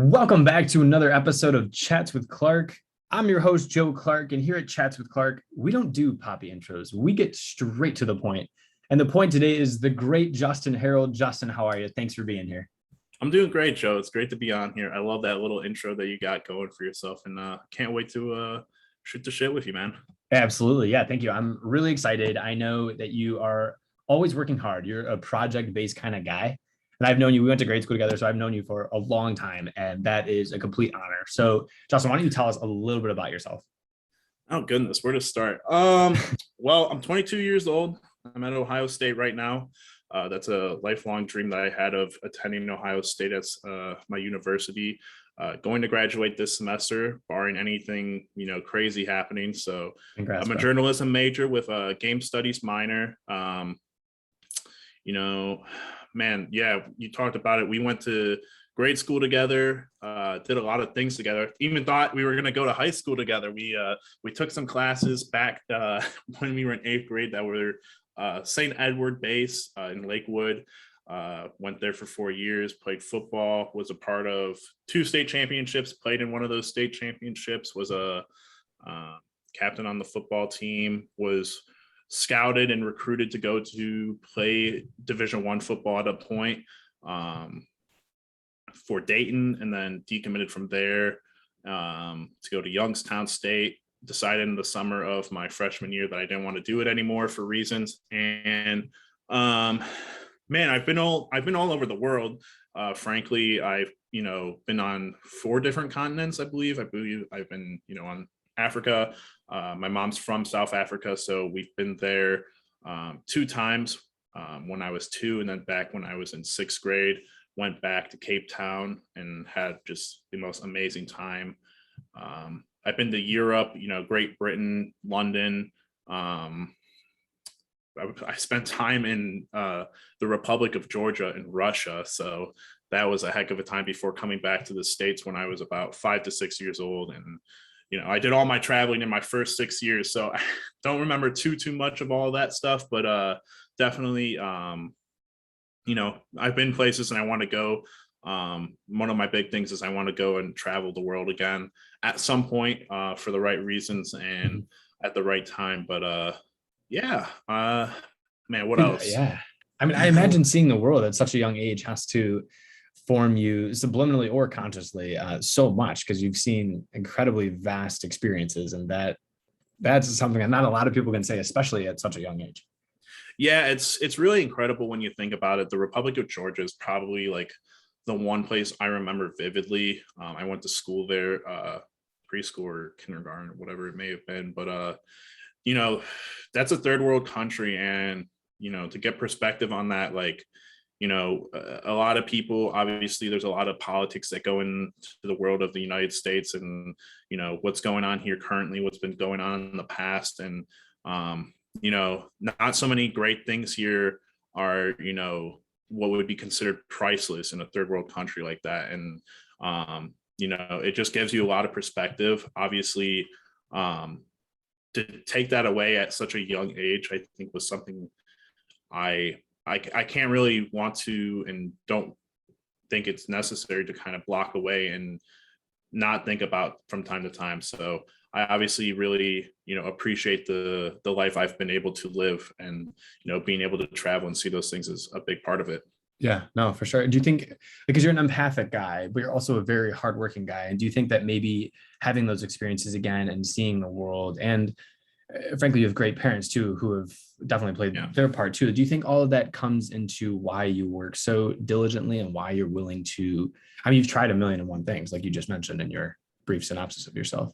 Welcome back to another episode of Chats with Clark. I'm your host, Joe Clark, and here at Chats with Clark, we don't do poppy intros. We get straight to the point. And the point today is the great Justin Herold. Justin, how are you? Thanks for being here. I'm doing great, Joe. It's great to be on here. I love that little intro that you got going for yourself, and can't wait to shoot the shit with you, man. Absolutely. Yeah, thank you. I'm really excited. I know that you are always working hard. You're a project-based kind of guy. And I've known you, we went to grade school together, so I've known you for a long time, and that is a complete honor. So, Justin, why don't you tell us a little bit about yourself? Oh, goodness. Where to start? Well, I'm 22 years old. I'm at Ohio State right now. That's a lifelong dream that I had of attending Ohio State as my university. Going to graduate this semester, barring anything crazy happening. So Congrats, I'm a bro. journalism major with a game studies minor. Man, yeah, you talked about it. We went to grade school together, did a lot of things together. Even thought we were going to go to high school together. We took some classes back when we were in 8th grade that were St. Edward base in Lakewood. Went there for 4 years, played football, was a part of 2 state championships, played in one of those state championships, was a captain on the football team, was scouted and recruited to go to play Division I football at a point for Dayton, and then decommitted from there to go to Youngstown State. Decided in the summer of my freshman year that I didn't want to do it anymore for reasons. And man, I've been all over the world. Frankly, I've been on 4 different continents. I believe I've been on Africa. My mom's from South Africa, so we've been there 2 times when I was 2, and then back when I was in 6th grade. Went back to Cape Town and had just the most amazing time. I've been to Europe, Great Britain, London. I spent time in the Republic of Georgia and Russia, so that was a heck of a time before coming back to the States when I was about 5 to 6 years old. And I did all my traveling in my first 6 years, so I don't remember too much of all of that stuff, but definitely, I've been places and I want to go. One of my big things is I want to go and travel the world again at some point for the right reasons and at the right time. But yeah, man, what else? Yeah. I mean, I imagine seeing the world at such a young age has to form you subliminally or consciously so much, because you've seen incredibly vast experiences, and that's something that not a lot of people can say, especially at such a young age. Yeah, it's really incredible when you think about it. The Republic of Georgia is probably like the one place I remember vividly. I went to school there, preschool or kindergarten or whatever it may have been, but that's a third world country, and to get perspective on that, like a lot of people, obviously there's a lot of politics that go into the world of the United States, and what's going on here currently, what's been going on in the past, and not so many great things here are what would be considered priceless in a third world country like that. And it just gives you a lot of perspective. Obviously, to take that away at such a young age, I think was something I can't really want to, and don't think it's necessary to kind of block away and not think about from time to time. So I obviously really, appreciate the life I've been able to live, and, being able to travel and see those things is a big part of it. Yeah, no, for sure. Do you think, because you're an empathic guy, but you're also a very hardworking guy, and do you think that maybe having those experiences again and seeing the world, and frankly, you have great parents too, who have definitely played their part too. Do you think all of that comes into why you work so diligently and why you're willing to, you've tried 1,000,001 things, like you just mentioned in your brief synopsis of yourself.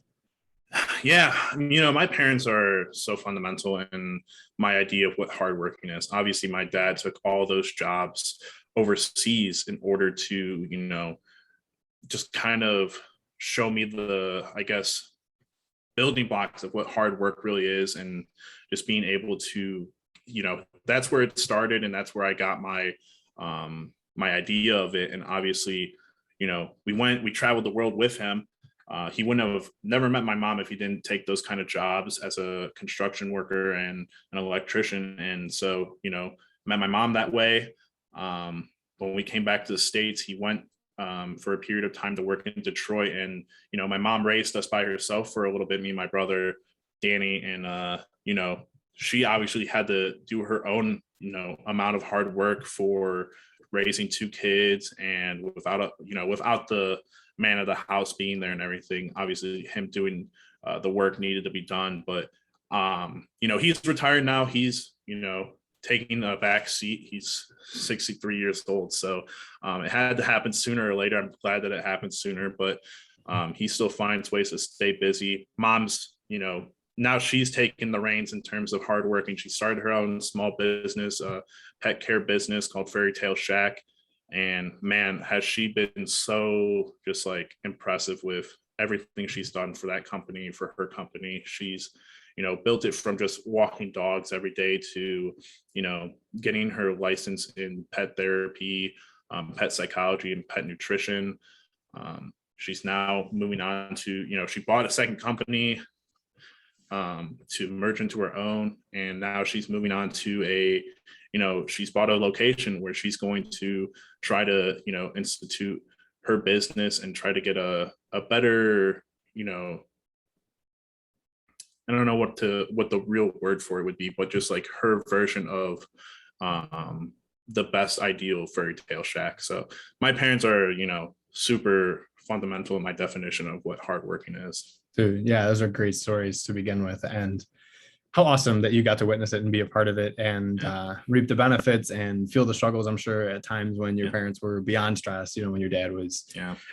Yeah, my parents are so fundamental in my idea of what hardworking is. Obviously, my dad took all those jobs overseas in order to, just kind of show me the, I guess, building blocks of what hard work really is, and just being able to, that's where it started, and that's where I got my my idea of it. And obviously, we traveled the world with him. He wouldn't have never met my mom if he didn't take those kind of jobs as a construction worker and an electrician. And so, met my mom that way. When we came back to the States, he went for a period of time to work in Detroit. And, my mom raised us by herself for a little bit, me and my brother, Danny. And, she obviously had to do her own, amount of hard work for raising two kids. And without the man of the house being there and everything, obviously him doing the work needed to be done. But, he's retired now. He's, taking a back seat. He's 63 years old. So it had to happen sooner or later. I'm glad that it happened sooner, but he still finds ways to stay busy. Mom's, now she's taking the reins in terms of hard work, and she started her own small business, pet care business called Fairy Tale Shack. And man, has she been so just like impressive with everything she's done for that company, for her company. She's, built it from just walking dogs every day to, getting her license in pet therapy, pet psychology, and pet nutrition. She's now moving on to, she bought a second company to merge into her own. And now she's moving on to she's bought a location where she's going to try to, institute her business and try to get a better, I don't know what the real word for it would be, but just like her version of the best ideal Fairy Tale Shack. So my parents are, super fundamental in my definition of what hardworking is. Dude, yeah, those are great stories to begin with. And how awesome that you got to witness it and be a part of it and reap the benefits and feel the struggles. I'm sure at times when your parents were beyond stressed, when your dad was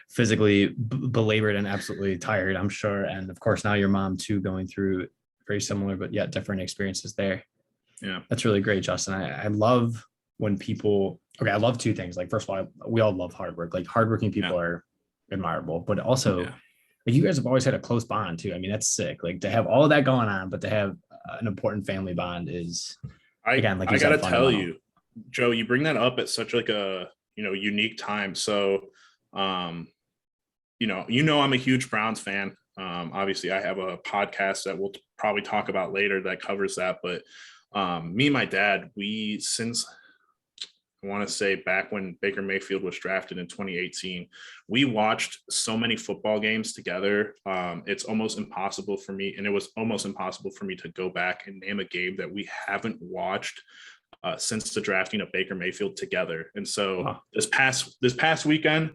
physically belabored and absolutely tired, I'm sure. And of course, now your mom too, going through very similar, but yet different experiences there. Yeah. That's really great, Justin. I love when people, I love two things. Like, first of all, we all love hard work. Like, hardworking people are admirable, but also like, you guys have always had a close bond too. I mean, that's sick. Like, to have all of that going on, but to have an important family bond is, again, like you said, I gotta tell you, Joe, you bring that up at such like a unique time. So I'm a huge Browns fan. Obviously I have a podcast that we'll probably talk about later that covers that, but me and my dad, since I want to say back when Baker Mayfield was drafted in 2018, we watched so many football games together. It's almost impossible for me, and it was almost impossible for me to go back and name a game that we haven't watched since the drafting of Baker Mayfield together. And so this past weekend,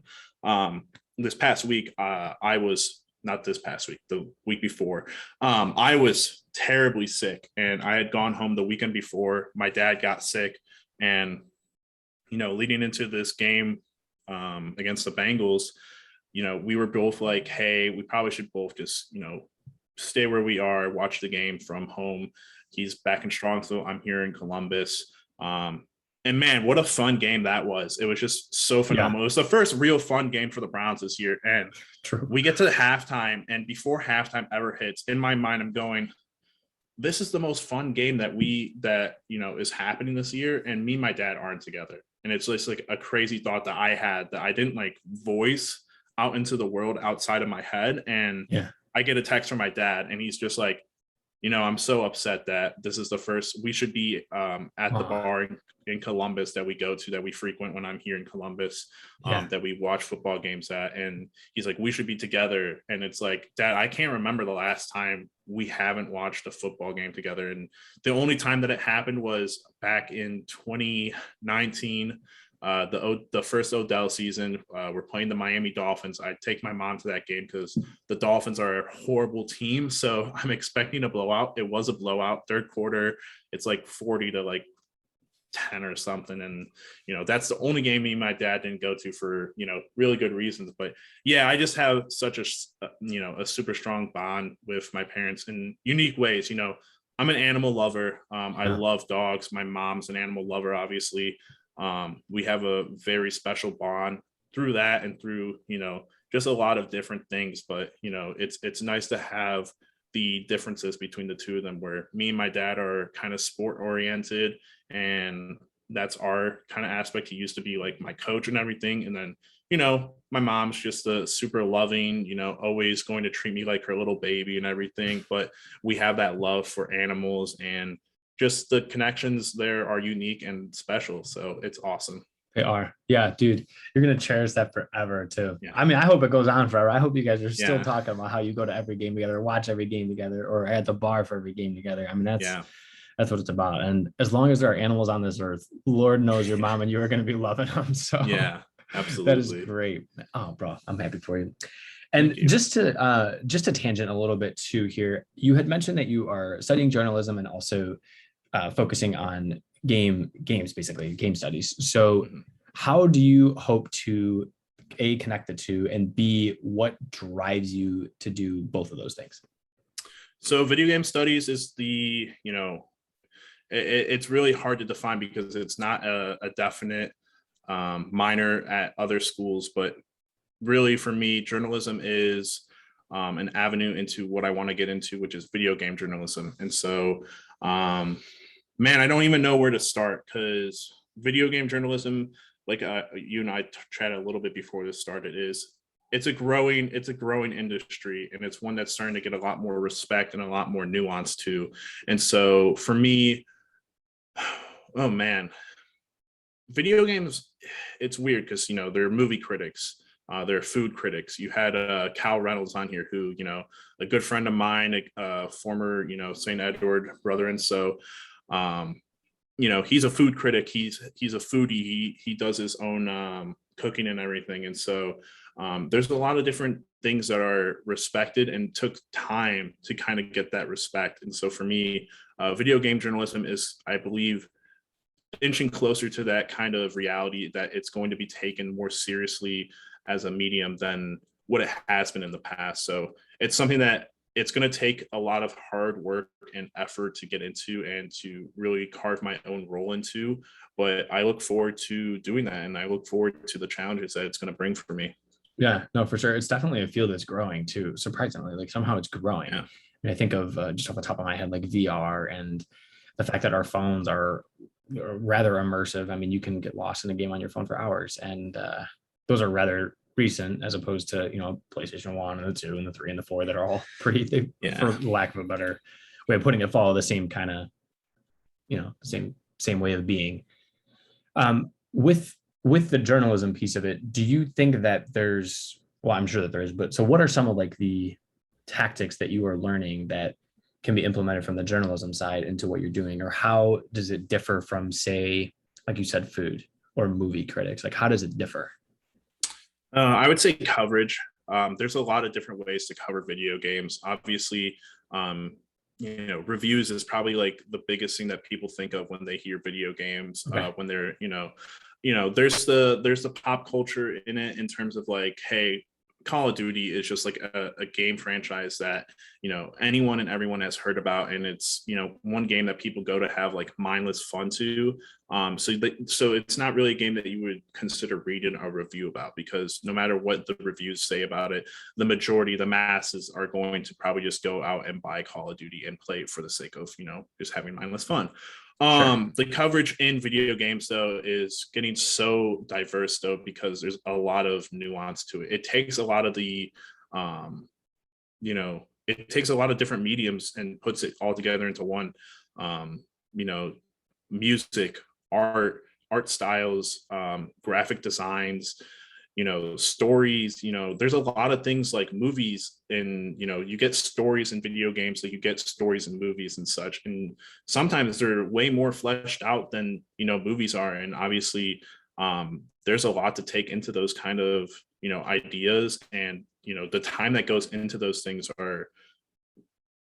this past week, I was not this past week, the week before, I was terribly sick, and I had gone home the weekend before. My dad got sick, and leading into this game against the Bengals, we were both like, hey, we probably should both just, stay where we are, watch the game from home. He's back in Strongsville. I'm here in Columbus. And man, what a fun game that was. It was just so phenomenal. Yeah. It was the first real fun game for the Browns this year. And we get to the halftime, and before halftime ever hits, in my mind, I'm going, this is the most fun game that is happening this year. And me and my dad aren't together. And it's just like a crazy thought that I had that I didn't like voice out into the world outside of my head. And I get a text from my dad, and he's just like, I'm so upset that this is the first, we should be at the bar in Columbus that we go to, that we frequent when I'm here in Columbus, that we watch football games at. And he's like, we should be together. And it's like, Dad, I can't remember the last time we haven't watched a football game together. And the only time that it happened was back in 2019, the first Odell season. We're playing the Miami Dolphins. I take my mom to that game because the Dolphins are a horrible team, so I'm expecting a blowout. It was a blowout. Third quarter, it's like 40 to like 10 or something, and that's the only game me and my dad didn't go to for really good reasons. But yeah, I just have such a super strong bond with my parents in unique ways. I'm an animal lover. I love dogs. My mom's an animal lover, obviously. We have a very special bond through that, and through, just a lot of different things. But, it's nice to have the differences between the two of them, where me and my dad are kind of sport oriented, and that's our kind of aspect. He used to be like my coach and everything. And then, my mom's just a super loving, always going to treat me like her little baby and everything. But we have that love for animals, and just the connections there are unique and special. So it's awesome. They are. Yeah, dude, you're gonna cherish that forever too. Yeah. I mean, I hope it goes on forever. I hope you guys are still Yeah. talking about how you go to every game together, watch every game together, or at the bar for every game together. I mean, Yeah. that's what it's about. And as long as there are animals on this earth, Lord knows your mom and you are gonna be loving them. So Yeah. that is Absolutely. great. Oh, bro, I'm happy for you. Thank And you. just to tangent a little bit too here, you had mentioned that you are studying journalism and also focusing on games, basically game studies. So Mhm. how do you hope to A, connect the two, and B, what drives you to do both of those things? So video game studies is it's really hard to define because it's not a definite minor at other schools, but really for me, journalism is an avenue into what I want to get into, which is video game journalism. And so, man, I don't even know where to start because video game journalism, like you and I chatted a little bit before this started, is it's a growing industry, and it's one that's starting to get a lot more respect and a lot more nuance too. And so for me, oh man, video games, it's weird because they're movie critics, they're food critics. You had Cal Reynolds on here, who a good friend of mine, a former St. Edward brother, and so um, he's a food critic. He's a foodie. He does his own cooking and everything, and so there's a lot of different things that are respected and took time to kind of get that respect. And so for me, video game journalism is, I believe, inching closer to that kind of reality, that it's going to be taken more seriously as a medium than what it has been in the past. So it's something that it's going to take a lot of hard work and effort to get into and to really carve my own role into. But I look forward to doing that, and I look forward to the challenges that it's going to bring for me. Yeah, no, for sure. It's definitely a field that's growing too, surprisingly. Like somehow it's growing. Yeah. I think of just off the top of my head, like VR and the fact that our phones are rather immersive. I mean, you can get lost in a game on your phone for hours, and those are rather recent as opposed to PlayStation 1 and the 2 and the 3 and the 4 that are all Yeah. for lack of a better way of putting it, follow the same kind of same way of being. With the journalism piece of it, do you think that there's, well, I'm sure that there is, but so what are some of like the tactics that you are learning that can be implemented from the journalism side into what you're doing, or how does it differ from, say, like you said, food or movie critics? Like how does it differ? I would say coverage. There's a lot of different ways to cover video games. Obviously, um, reviews is probably like the biggest thing that people think of when they hear video games. Okay. When they're, there's the pop culture in it, in terms of like, hey, Call of Duty is just like a game franchise that anyone and everyone has heard about, and it's one game that people go to have like mindless fun to. So it's not really a game that you would consider reading a review about, because no matter what the reviews say about it, the majority, the masses, are going to probably just go out and buy Call of Duty and play it for the sake of just having mindless fun. Sure. The coverage in video games though is getting so diverse though, because there's a lot of nuance to it. It takes a lot of the it takes a lot of different mediums and puts it all together into one. um, you know Music, art styles, graphic designs, stories. There's a lot of things like movies, and you get stories in video games, like you get stories in movies and such, and sometimes they're way more fleshed out than movies are. And obviously, there's a lot to take into those kind of ideas, and the time that goes into those things are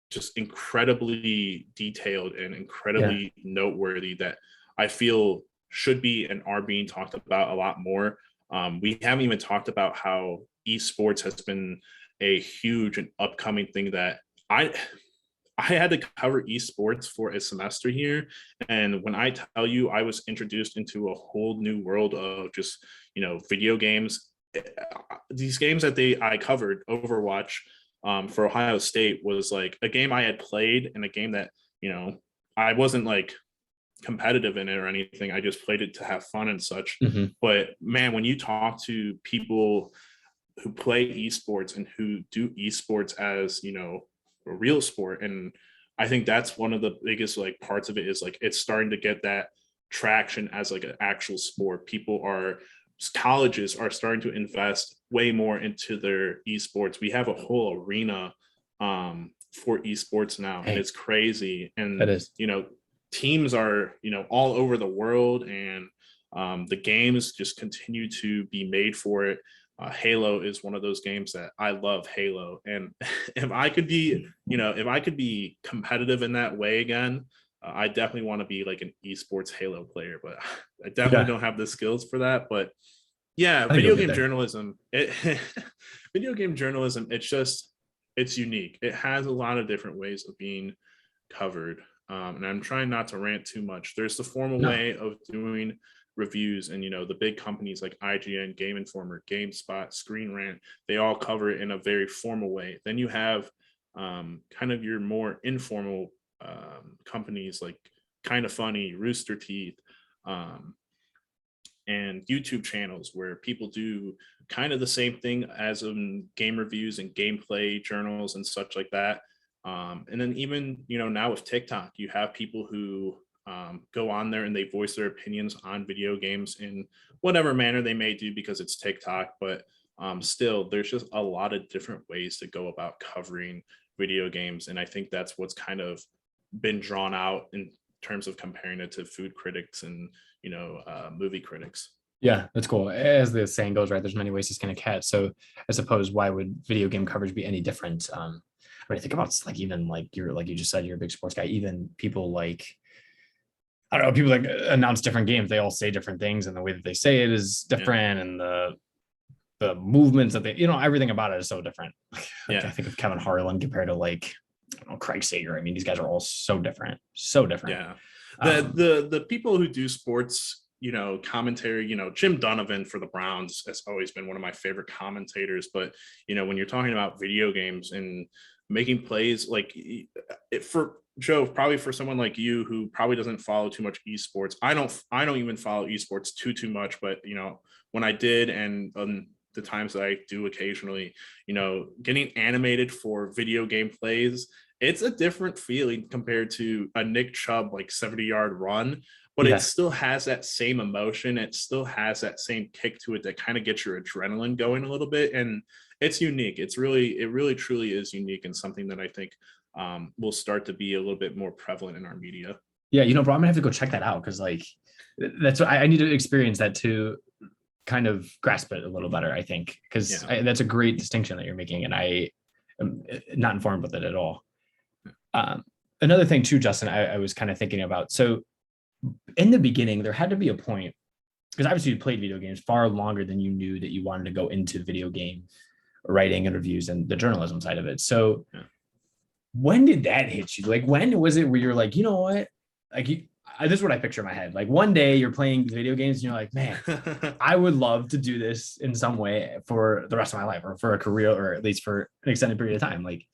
just incredibly detailed and Yeah. incredibly noteworthy, that I feel should be and are being talked about a lot more. We haven't even talked about how esports has been a huge and upcoming thing that I I had to cover esports for a semester here. And when I tell you, I was introduced into a whole new world of just, video games. These games that I covered, Overwatch, for Ohio State, was like a game I had played, and a game that, I wasn't like competitive in it or anything. I just played it to have fun and such. Hmm. But man, when you talk to people who play esports and who do esports as a real sport, and I think that's one of the biggest like parts of it, is like it's starting to get that traction as like an actual sport. Colleges are starting to invest way more into their esports. We have a whole arena for esports now, and it's crazy. And That is. teams are all over the world, and the games just continue to be made for it. Halo is one of those games that I love. Halo, and if I could be competitive in that way again, I definitely want to be like an esports Halo player, but I definitely don't have the skills for that. But yeah, video game journalism, video game journalism, it's unique. It has a lot of different ways of being covered. And I'm trying not to rant too much. There's the formal way of doing reviews, and the big companies like IGN, Game Informer, GameSpot, Screen Rant, they all cover it in a very formal way. Then you have kind of your more informal companies like Kind of Funny, Rooster Teeth, and YouTube channels where people do kind of the same thing as game reviews and gameplay journals and such like that. And then even, now with TikTok, you have people who go on there and they voice their opinions on video games in whatever manner they may do because it's TikTok. But still, there's just a lot of different ways to go about covering video games. And I think that's what's kind of been drawn out in terms of comparing it to food critics and, movie critics. Yeah, that's cool. As the saying goes, right, there's many ways to skin a cat. So I suppose why would video game coverage be any different? When I think about like even like you just said, you're a big sports guy. Even people like, I don't know, people like announce different games. They all say different things, and the way that they say it is different, and the movements that they, everything about it is so different. Like, I think of Kevin Harlan compared to like, Craig Sager. I mean, these guys are all so different. Yeah. The people who do sports, commentary, Jim Donovan for the Browns has always been one of my favorite commentators. But, when you're talking about video games and making plays, like for Joe, probably for someone like you who probably doesn't follow too much esports, I don't even follow esports too much. But, when I did, and the times that I do occasionally, getting animated for video game plays, it's a different feeling compared to a Nick Chubb like 70-yard run, but it still has that same emotion. It still has that same kick to it that kind of gets your adrenaline going a little bit. And it's unique. It really truly is unique, and something that I think will start to be a little bit more prevalent in our media. Yeah, bro, I'm gonna have to go check that out, because like that's what I need to experience that to kind of grasp it a little better, I think, because that's a great distinction that you're making, and I am not informed with it at all. Another thing too, Justin, I was kind of thinking about. So in the beginning, there had to be a point, because obviously you played video games far longer than you knew that you wanted to go into video game writing and reviews and the journalism side of it. So when did that hit you? Like, when was it where you're like, you know what? Like, this is what I picture in my head. Like, one day you're playing video games and you're like, man, I would love to do this in some way for the rest of my life, or for a career, or at least for an extended period of time. Like,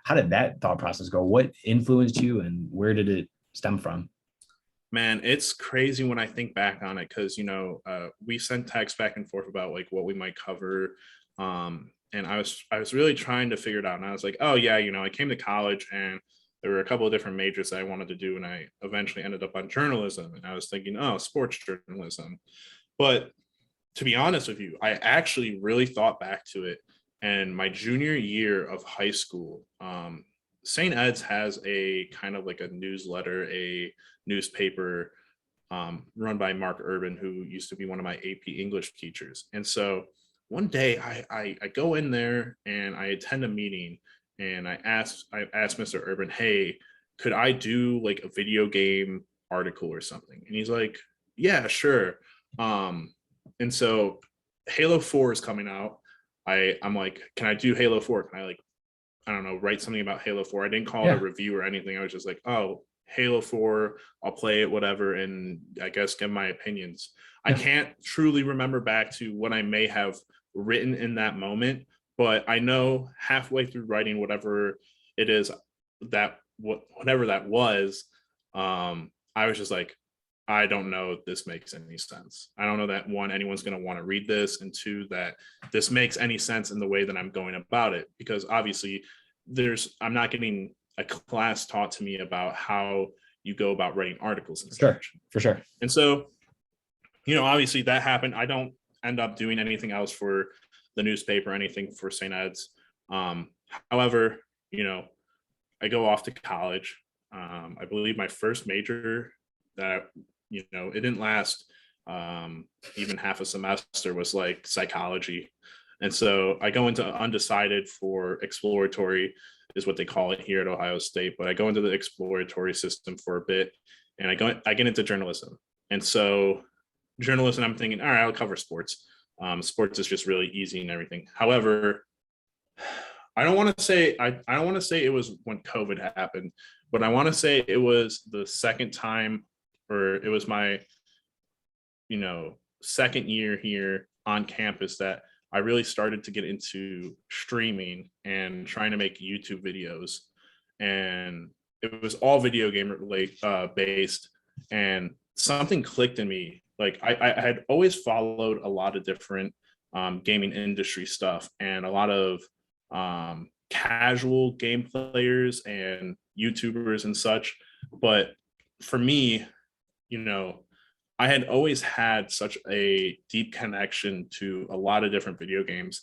how did that thought process go? What influenced you, and where did it stem from? Man, it's crazy when I think back on it, because, we sent texts back and forth about like what we might cover. And I was really trying to figure it out. And I was like, oh yeah, I came to college and there were a couple of different majors that I wanted to do. And I eventually ended up on journalism. And I was thinking, oh, sports journalism. But to be honest with you, I actually really thought back to it. And my junior year of high school, St. Ed's has a kind of like a newsletter, a newspaper run by Mark Urban, who used to be one of my AP English teachers. And so one day I go in there and I attend a meeting, and I asked Mr. Urban, hey, could I do like a video game article or something? And he's like, yeah, sure. And so Halo 4 is coming out. I'm like, can I do Halo 4? Can I, like, I don't know, write something about Halo 4? I didn't call it a review or anything. I was just like, oh, Halo 4, I'll play it, whatever, and I guess give my opinions. I can't truly remember back to what I may have written in that moment, but I know halfway through writing whatever it is whatever that was, I was just like, I don't know if this makes any sense. I don't know that, one, anyone's going to want to read this, and two, that this makes any sense in the way that I'm going about it, because obviously I'm not getting a class taught to me about how you go about writing articles and Sure, such. for sure. And so, you know, obviously that happened. I don't end up doing anything else for the newspaper, anything for St. Ed's. However, you know, I go off to college. I believe my first major that, you know, it didn't last even half a semester, was like psychology. And so I go into undecided for exploratory, is what they call it here at Ohio State. But I go into the exploratory system for a bit, and I get into journalism. And so journalism, I'm thinking, all right, I'll cover sports. Sports is just really easy and everything. However, I don't want to say I don't want to say it was when COVID happened, but I want to say it was the second time, or it was my, you know, second year here on campus that I really started to get into streaming and trying to make YouTube videos. And it was all video game based, and something clicked in me. Like I had always followed a lot of different gaming industry stuff, and a lot of casual game players and YouTubers and such. But for me, you know, I had always had such a deep connection to a lot of different video games.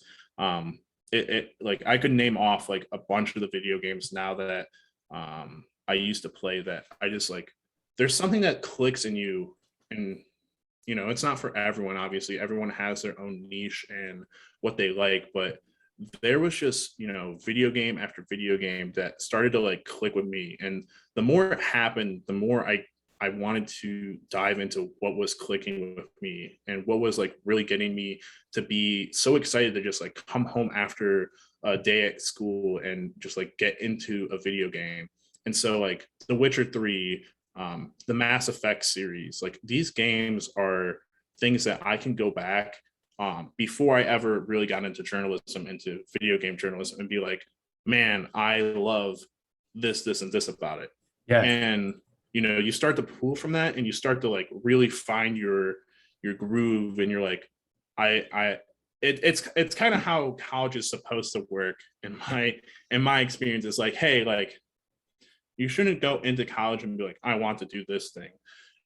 It like I could name off like a bunch of the video games now that I used to play, that I just like, there's something that clicks in you. And you know, it's not for everyone, obviously everyone has their own niche and what they like, but there was just, you know, video game after video game that started to like click with me. And the more it happened, the more I wanted to dive into what was clicking with me and what was like really getting me to be so excited to just like come home after a day at school and just like get into a video game. And so like The Witcher 3, the Mass Effect series, like these games are things that I can go back before I ever really got into journalism, into video game journalism, and be like, man, I love this, this, and this about it. Yeah. And you know, you start to pull from that, and you start to like really find your groove, and you're like, it's kind of how college is supposed to work in my experience. It's like, hey, like you shouldn't go into college and be like, I want to do this thing.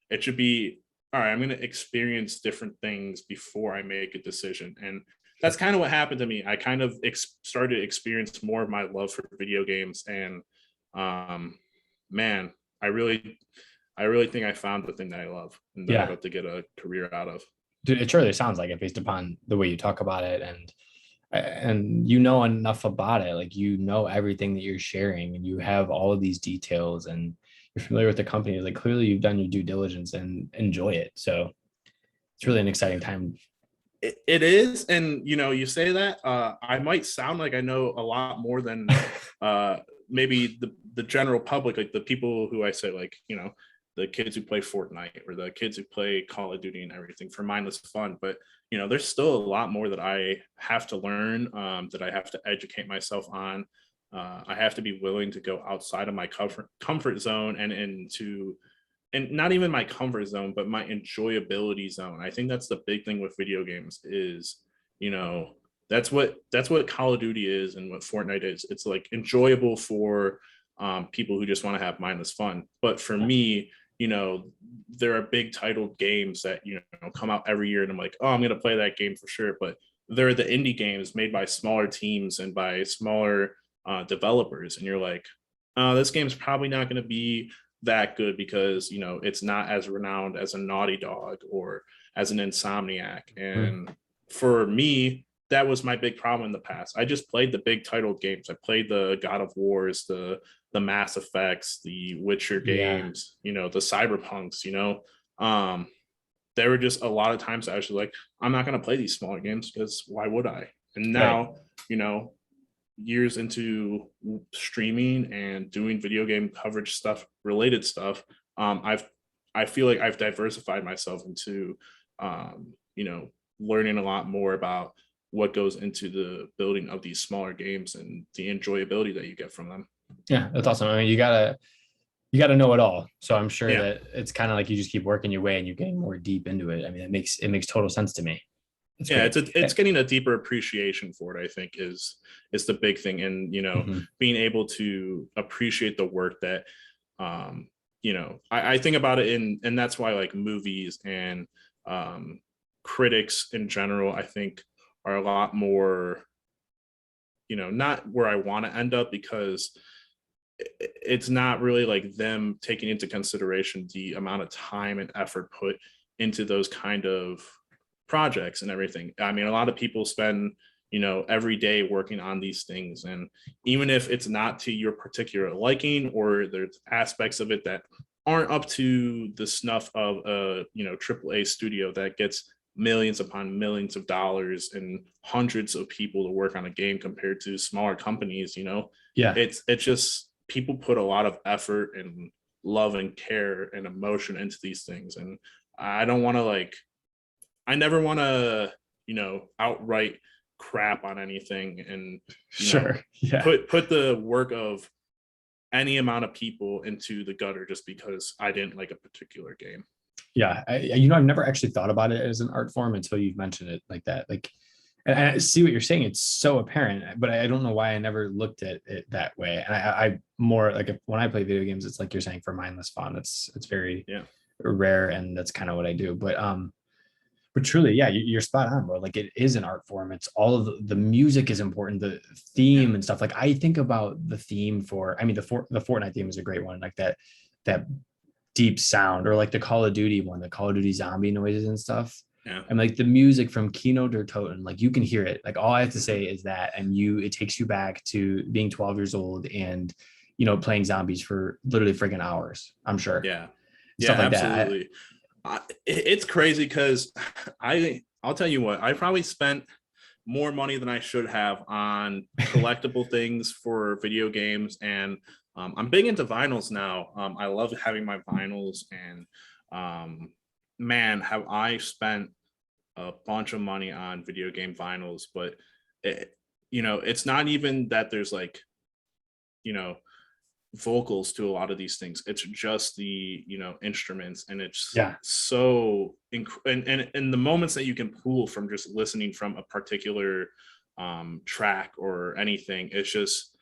It should be, all right, I'm going to experience different things before I make a decision. And that's kind of what happened to me. I kind of started to experience more of my love for video games. And man, I really think I found the thing that I love and that I'm about to get a career out of. Dude, it surely sounds like it based upon the way you talk about it, and you know enough about it. Like, you know everything that you're sharing, and you have all of these details, and you're familiar with the company. Like, clearly you've done your due diligence and enjoy it. So it's really an exciting time. It is. And you know, you say that I might sound like I know a lot more than maybe the general public, like the people who I say, like, you know, the kids who play Fortnite or the kids who play Call of Duty and everything for mindless fun. But you know, there's still a lot more that I have to learn, that I have to educate myself on. I have to be willing to go outside of my comfort zone and not even my comfort zone, but my enjoyability zone. I think that's the big thing with video games is, you know, that's what Call of Duty is and what Fortnite is. It's like enjoyable for people who just want to have mindless fun. But for me, you know, there are big titled games that, you know, come out every year, and I'm like, oh, I'm going to play that game for sure. But they're the indie games made by smaller teams and by smaller developers. And you're like, oh, this game's probably not going to be that good because, you know, it's not as renowned as a Naughty Dog or as an Insomniac. And for me, that was my big problem in the past. I just played the big titled games. I played the God of Wars, the Mass Effects, the Witcher games, you know, the Cyberpunks, you know. There were just a lot of times I was like, I'm not going to play these smaller games because why would I? And now, you know, years into streaming and doing video game coverage stuff, related stuff, I feel like I've diversified myself into, you know, learning a lot more about what goes into the building of these smaller games and the enjoyability that you get from them. Yeah, that's awesome. I mean, you gotta know it all. So I'm sure that it's kind of like you just keep working your way and you're getting more deep into it. I mean, it makes total sense to me. It's getting a deeper appreciation for it, I think, is the big thing. And, you know, being able to appreciate the work that I think about it and that's why like movies and critics in general, I think are a lot more, not where I want to end up, because it's not really like them taking into consideration the amount of time and effort put into those kind of projects and everything. I mean, a lot of people spend, every day working on these things. And even if it's not to your particular liking, or there's aspects of it that aren't up to the snuff of a, triple A studio that gets millions upon millions of dollars and hundreds of people to work on a game compared to smaller companies, Yeah, it's just people put a lot of effort and love and care and emotion into these things. And I don't want to like, I never want to, outright crap on anything and, sure. Yeah. put the work of any amount of people into the gutter just because I didn't like a particular game. Yeah. I've never actually thought about it as an art form until you've mentioned it like that. Like, and I see what you're saying. It's so apparent, but I don't know why I never looked at it that way. And I more like when I play video games, it's like you're saying, for mindless fun. It's very Yeah. rare, and that's kind of what I do. But truly, yeah, you're spot on, bro. Like, it is an art form. It's all of the music is important, the theme Yeah. and stuff. Like, I think about the theme for, I mean, the Fortnite theme is a great one. Like that deep sound, or like the Call of Duty one, the Call of Duty zombie noises and stuff. Yeah. And like the music from Kino der Toten, like you can hear it. Like, all I have to say is that, and it takes you back to being 12 years old and, playing zombies for literally freaking hours, I'm sure. Yeah. Yeah, Stuff like that. absolutely. It's crazy because I'll tell you what, I probably spent more money than I should have on collectible things for video games. And I'm big into vinyls now. I love having my vinyls, and man, have I spent a bunch of money on video game vinyls. But it's not even that there's like, you know vocals to a lot of these things. It's just the instruments, and it's Yeah. so and the moments that you can pull from just listening from a particular track or anything. It's just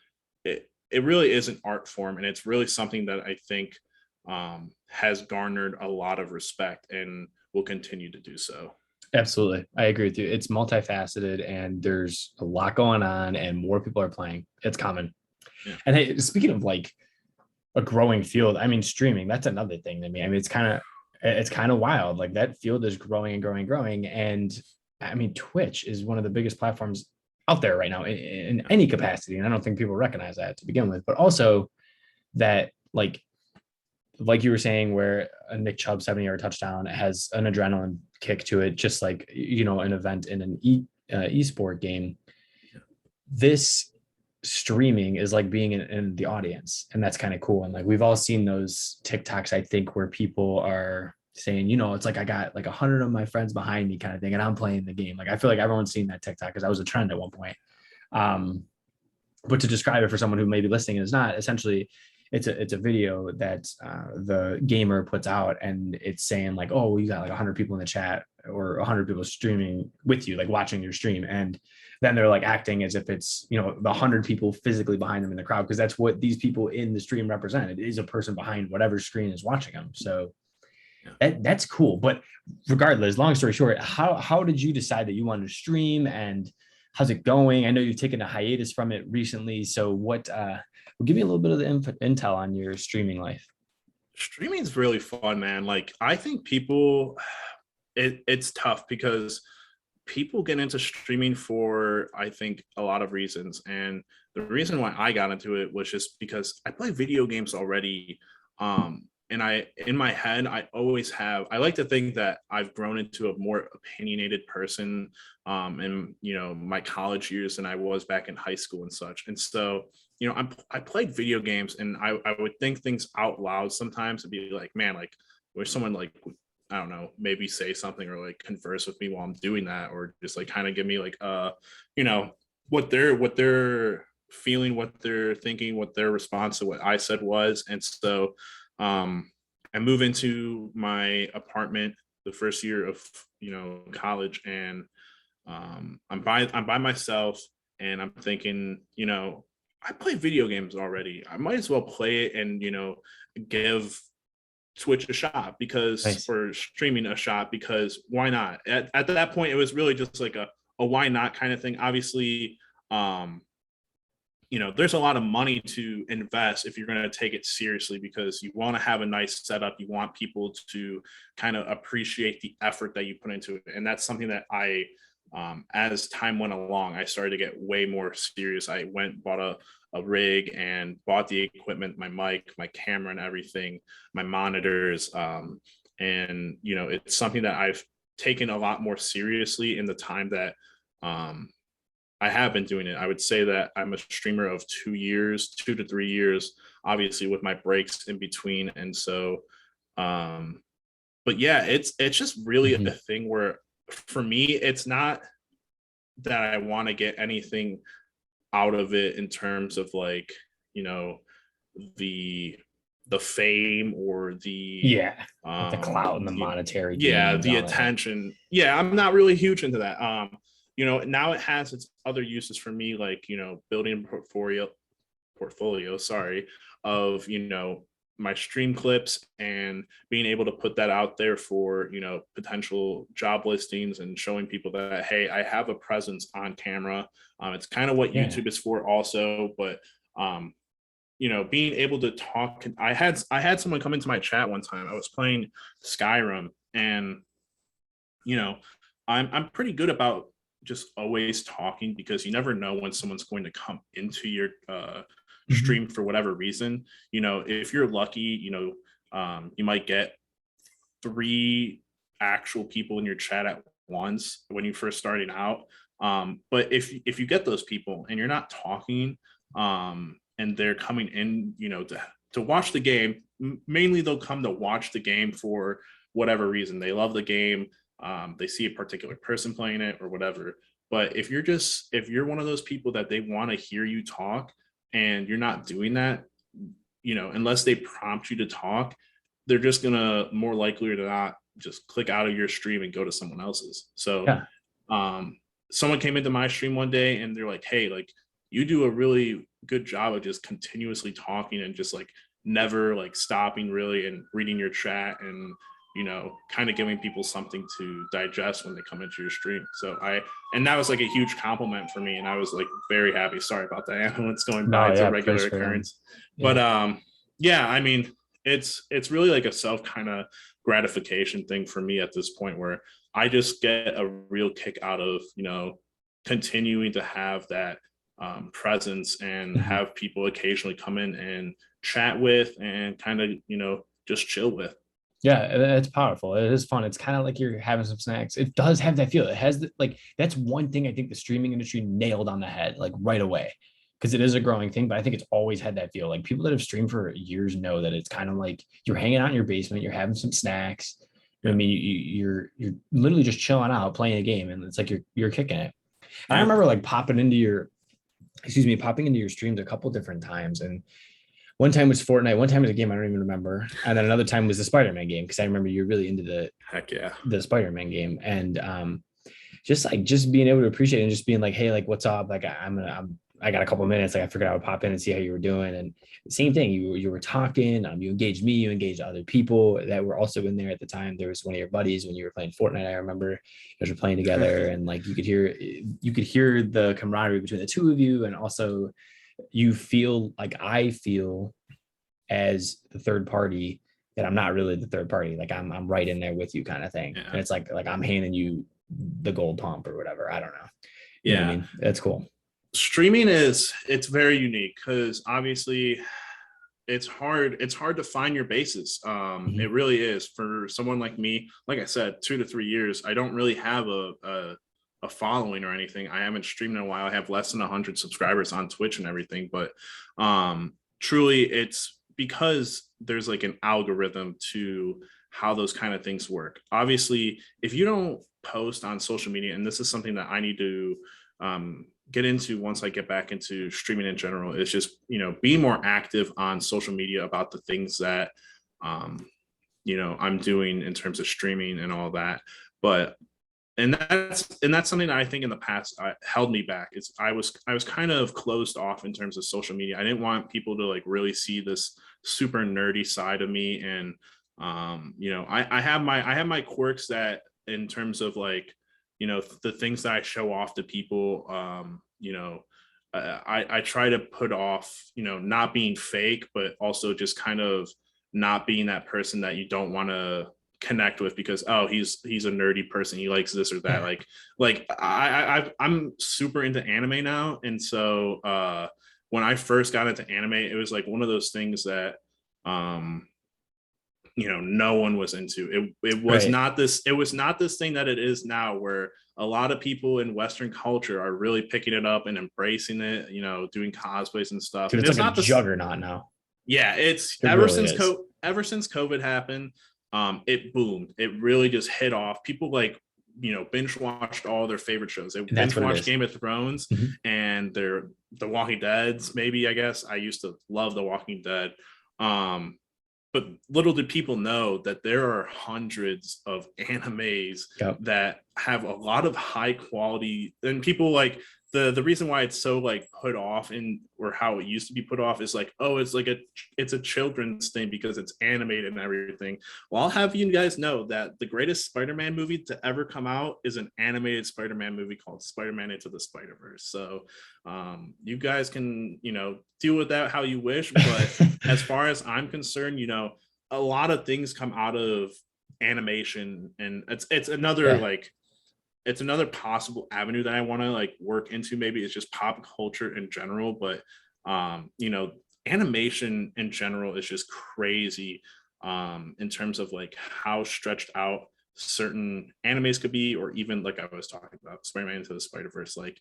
it really is an art form, and it's really something that I think has garnered a lot of respect and will continue to do so. Absolutely. I agree with you. It's multifaceted, and there's a lot going on, and more people are playing. It's common. Yeah. And hey, speaking of like a growing field, I mean, streaming, that's another thing to me. I mean, it's kind of wild. Like, that field is growing and growing and growing. And I mean, Twitch is one of the biggest platforms out there right now in any capacity. And I don't think people recognize that to begin with, but also that like you were saying, where a Nick Chubb 70-yard touchdown has an adrenaline kick to it, just like, an event in an esport game. This streaming is like being in the audience, and that's kind of cool. And like, we've all seen those TikToks, I think, where people are saying, it's like, I got like 100 of my friends behind me kind of thing, and I'm playing the game. Like, I feel like everyone's seen that TikTok, because that was a trend at one point. But to describe it for someone who may be listening and is not, essentially it's a video that the gamer puts out, and it's saying like, oh, you got like 100 people in the chat, or 100 people streaming with you, like watching your stream. And then they're like acting as if it's, the 100 people physically behind them in the crowd, because that's what these people in the stream represent. It is a person behind whatever screen is watching them. So that's cool. But regardless, long story short, how did you decide that you wanted to stream, and how's it going? I know you've taken a hiatus from it recently. So well, give me a little bit of the intel on your streaming life. Streaming is really fun, man. Like, I think people, it's tough because people get into streaming for, I think, a lot of reasons. And the reason why I got into it was just because I play video games already. And in my head, I like to think that I've grown into a more opinionated person in, my college years than I was back in high school and such. And so, I played video games, and I would think things out loud sometimes, and be like, man, like, where someone like, I don't know, maybe say something or like converse with me while I'm doing that, or just like kind of give me like what they're feeling, what they're thinking, what their response to what I said was. And so I move into my apartment the first year of college, and I'm by myself, and I'm thinking, I play video games already. I might as well play it and give switch a shop because, Nice. or streaming a shop because why not? At that point, it was really just like a why not kind of thing. Obviously, um, there's a lot of money to invest if you're going to take it seriously because you want to have a nice setup. You want people to kind of appreciate the effort that you put into it. And that's something that as time went along, I started to get way more serious. I went, bought a rig and bought the equipment, my mic, my camera and everything, my monitors. And, it's something that I've taken a lot more seriously in the time that, I have been doing it. I would say that I'm a streamer of 2 years, 2 to 3 years, obviously with my breaks in between. And so, but yeah, it's just really a Mhm. thing where for me, it's not that I want to get anything out of it in terms of like, you know, the the fame or the Yeah, like the clout and the monetary yeah, gains, the all that. attention. Yeah, I'm not really huge into that. Now it has its other uses for me, like, building a portfolio, sorry, of, my stream clips and being able to put that out there for, potential job listings and showing people that, hey, I have a presence on camera. It's kind of what Yeah. YouTube is for also, but um, being able to talk. I had someone come into my chat one time. I was playing Skyrim, and you know, I'm pretty good about just always talking because you never know when someone's going to come into your Mhm. stream for whatever reason. If you're lucky, you might get three actual people in your chat at once when you first starting out. But if you get those people and you're not talking, and they're coming in, to watch the game, mainly they'll come to watch the game for whatever reason. They love the game. They see a particular person playing it or whatever. But if you're one of those people that they want to hear you talk and you're not doing that, unless they prompt you to talk, they're just gonna more likely to not just click out of your stream and go to someone else's. So Yeah. um someone came into my stream one day and they're like, hey, like you do a really good job of just continuously talking and just like never like stopping really and reading your chat and kind of giving people something to digest when they come into your stream. And that was like a huge compliment for me. And I was like very happy. Sorry about that ambulance going by. No, It's a yeah, regular praise for them. occurrence. But Yeah. yeah, I mean, it's really like a self kind of gratification thing for me at this point where I just get a real kick out of, continuing to have that presence and Mhm. have people occasionally come in and chat with and kind of, just chill with. Yeah, it's powerful. It is fun. It's kind of like you're having some snacks. It does have that feel. It has like that's one thing I think the streaming industry nailed on the head, like right away, because it is a growing thing. But I think it's always had that feel. Like people that have streamed for years know that it's kind of like you're hanging out in your basement, you're having some snacks. You know what I Yeah. mean, you're literally just chilling out, playing a game, and it's like you're kicking it. And I Yeah. remember like popping into your streams a couple different times, and one time was Fortnite, one time was a game I don't even remember, and then another time was the Spider-Man game because I remember you're really into Heck yeah. the Spider-Man game, and just being able to appreciate it and just being like, hey, like what's up? Like I got a couple of minutes, like I figured I would pop in and see how you were doing, and same thing, you were talking, you engaged me, you engaged other people that were also in there at the time. There was one of your buddies when you were playing Fortnite. I remember you guys were playing together, and like you could hear the camaraderie between the two of you, and also you feel like I feel as the third party that I'm not really the third party. Like I'm right in there with you kind of thing. Yeah. And it's like I'm handing you the gold pump or whatever. I don't know. You know what I Yeah. mean? That's cool. Streaming it's very unique because obviously it's hard to find your bases. It Mhm. really is for someone like me. Like I said, 2 to 3 years, I don't really have a following or anything. I haven't streamed in a while. I have less than 100 subscribers on Twitch and everything, but truly it's because there's like an algorithm to how those kind of things work. Obviously, if you don't post on social media, and this is something that I need to get into once I get back into streaming in general, is just be more active on social media about the things that um, I'm doing in terms of streaming and all that. But and that's something that I think in the past held me back. It's I was kind of closed off in terms of social media. I didn't want people to like really see this super nerdy side of me, and You know, I have my quirks that in terms of like, you know, the things that I show off to people. You know, I try to put off, you know, not being fake, but also just kind of not being that person that you don't want to connect with because oh he's a nerdy person, he likes this or that. Like I'm super into anime now, and so when I first got into anime, it was like one of those things that um you know no one was into it was Right. not this, it was not this thing that it is now where a lot of people in Western culture are really picking it up and embracing it, you know, doing cosplays and stuff, Dude, and it's it's like a not this. juggernaut now. Yeah, it's It really is. ever since COVID happened, it boomed. It really just hit off. People like, you know, binge watched all their favorite shows. They And that's binge what it watched is. Game of Thrones Mhm. and their The Walking Dead's, maybe, I guess. I used to love The Walking Dead. Um, but little did people know that there are hundreds of animes Yep. that have a lot of high quality, and people like the reason why it's so like put off in, or how it used to be put off, is like, oh, it's like it's a children's thing because it's animated and everything. Well, I'll have you guys know that the greatest Spider-Man movie to ever come out is an animated Spider-Man movie called Spider-Man Into the Spider-Verse. So you guys can, you know, deal with that how you wish, but as far as I'm concerned, you know, a lot of things come out of animation, and it's another Yeah. like, it's another possible avenue that I want to like work into. Maybe it's just pop culture in general, but you know, animation in general is just crazy in terms of like how stretched out certain animes could be, or even like I was talking about Spider-Man Into the Spider-Verse, like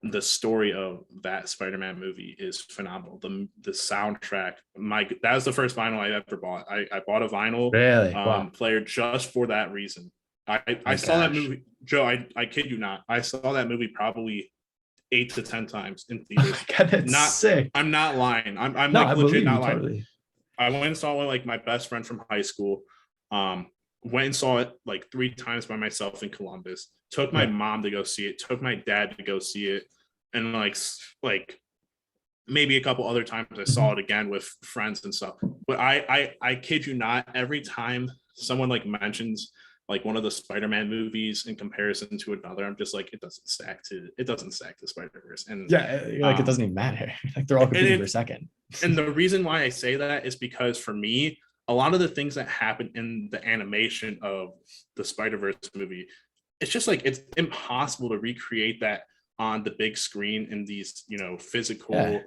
the story of that Spider-Man movie is phenomenal. The soundtrack, that was the first vinyl I ever bought. I bought a vinyl Really? Wow. player just for that reason. I My saw that gosh. movie, Joe. I kid you not. I saw that movie probably 8 to 10 times in Oh my theaters. God, that's Not, sick. I'm not lying. I'm No, like I legit believe you not lying. totally. I went and saw it with like my best friend from high school. Um, Went and saw it like 3 times by myself in Columbus. Took my Yeah. mom to go see it. Took my dad to go see it, and like maybe a couple other times I saw Mhm. it again with friends and stuff. But I kid you not, every time someone like mentions like one of the Spider-Man movies in comparison to another, I'm just like, it doesn't stack to Spider-Verse. Yeah. You're like, it doesn't even matter. Like they're all And competing for second. and the reason why I say that is because for me, a lot of the things that happen in the animation of the Spider-Verse movie, it's just like it's impossible to recreate that on the big screen in these, you know, Yeah. physical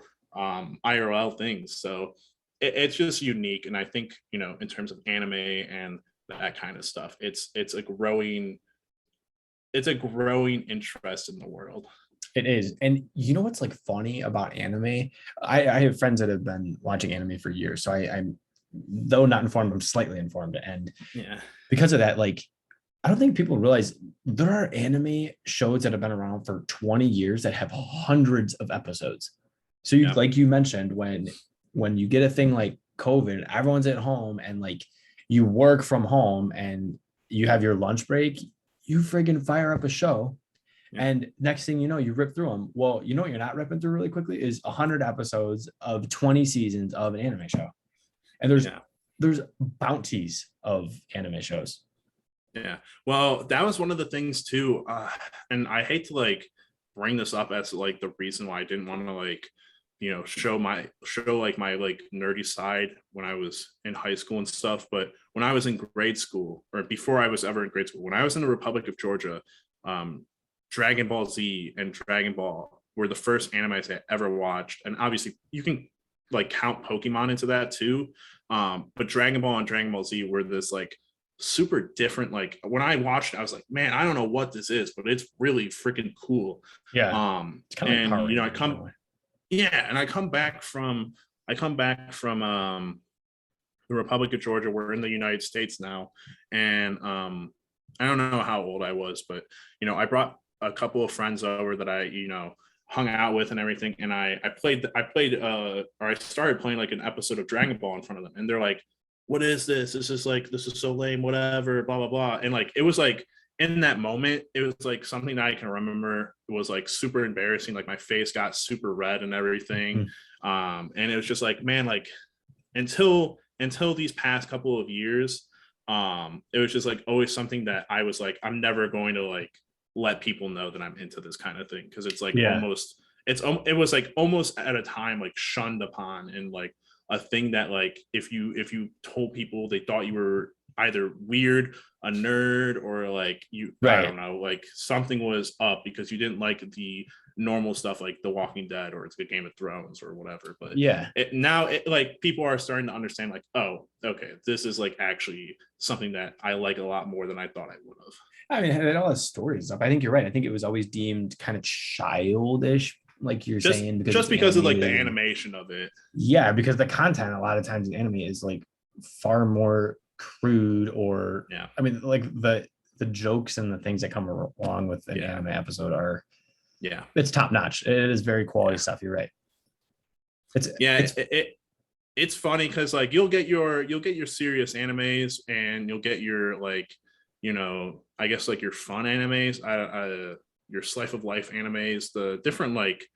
IRL things. So it's just unique. And I think, you know, in terms of anime and that kind of stuff, it's a growing interest in the world. It is. And you know what's like funny about anime? I have friends that have been watching anime for years. So I'm, though not informed, I'm slightly informed. And Yeah. because of that, like, I don't think people realize there are anime shows that have been around for 20 years that have hundreds of episodes. So you, Yeah. like you mentioned, when you get a thing like COVID, everyone's at home and like you work from home and you have your lunch break, you friggin' fire up a show. Yeah. And next thing you know, you rip through them. Well, you know what you're not ripping through really quickly is 100 episodes of 20 seasons of an anime show. And Yeah. there's bounties of anime shows. Yeah. Well, that was one of the things too. And I hate to like bring this up as like the reason why I didn't want to like, you know, show like my like nerdy side when I was in high school and stuff. But when I was in grade school, or before I was ever in grade school, when I was in the Republic of Georgia, um, Dragon Ball Z and Dragon Ball were the first animes I ever watched. And obviously you can like count Pokemon into that too. But Dragon Ball and Dragon Ball Z were this like super different. Like when I watched it, I was like, man, I don't know what this is, but it's really freaking cool. Yeah. It's kind of like And Power you know, Rangers in a way. yeah, and I come back from the Republic of Georgia. We're in the United States now, and I don't know how old I was, but you know, I brought a couple of friends over that I, you know, hung out with and everything, and I played or I started playing like an episode of Dragon Ball in front of them, and they're like, "What is this? This is so lame, whatever, blah blah blah." And like it was like in that moment, it was like something that I can remember. It was like super embarrassing. Like my face got super red and everything. Mhm. And it was just like, man, like until until these past couple of years, it was just like always something that I was like, I'm never going to like let people know that I'm into this kind of thing, because it's like Yeah. almost it was like almost at a time like shunned upon, and like a thing that like if you told people, they thought you were either weird, a nerd, or like you, I Right. don't know, like something was up because you didn't like the normal stuff like The Walking Dead or it's the Game of Thrones or whatever. But Yeah. now like people are starting to understand like, oh, okay, this is like actually something that I like a lot more than I thought I would have. I mean, it all has stories up. I think you're right. I think it was always deemed kind of childish, like you're saying, because Just it's because of like the animated. And animation of it. yeah, because the content a lot of times in anime is like far more crude, or Yeah. I mean, like the jokes and the things that come along with an Yeah. anime episode are, Yeah. it's top notch. It is very quality Yeah. stuff. You're right. Yeah. It's It's funny because like you'll get your serious animes, and you'll get your like, you know, I guess like your fun animes, your slice of life animes, the different like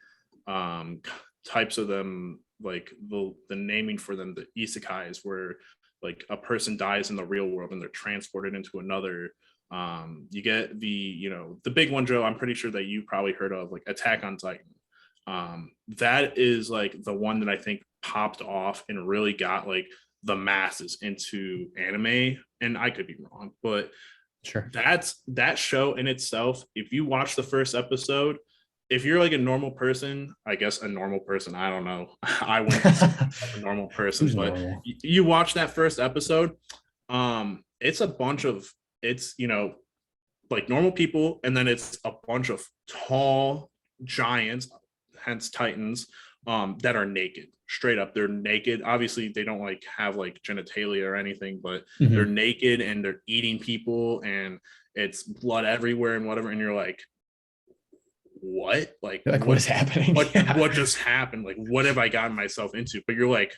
um types of them, like the naming for them, the isekais, where like a person dies in the real world and they're transported into another. You get the, you know, the big one, Joe, I'm pretty sure that you probably heard of, like Attack on Titan. That is like the one that I think popped off and really got like the masses into anime, and I could be wrong, but sure. that show in itself, if you watch the first episode, if you're like a normal person, I guess a normal person, I don't know, I wouldn't consider myself a normal person, Who's but normal? you watch that first episode, it's a bunch of, it's, you know, like normal people, and then it's a bunch of tall giants, hence titans, that are naked, straight up, they're naked. Obviously they don't like have like genitalia or anything, but they're Mhm. naked and they're eating people, and it's blood everywhere and whatever, and you're like, what, like Like, what is happening? Yeah. what just happened, like what have I gotten myself into? But you're like,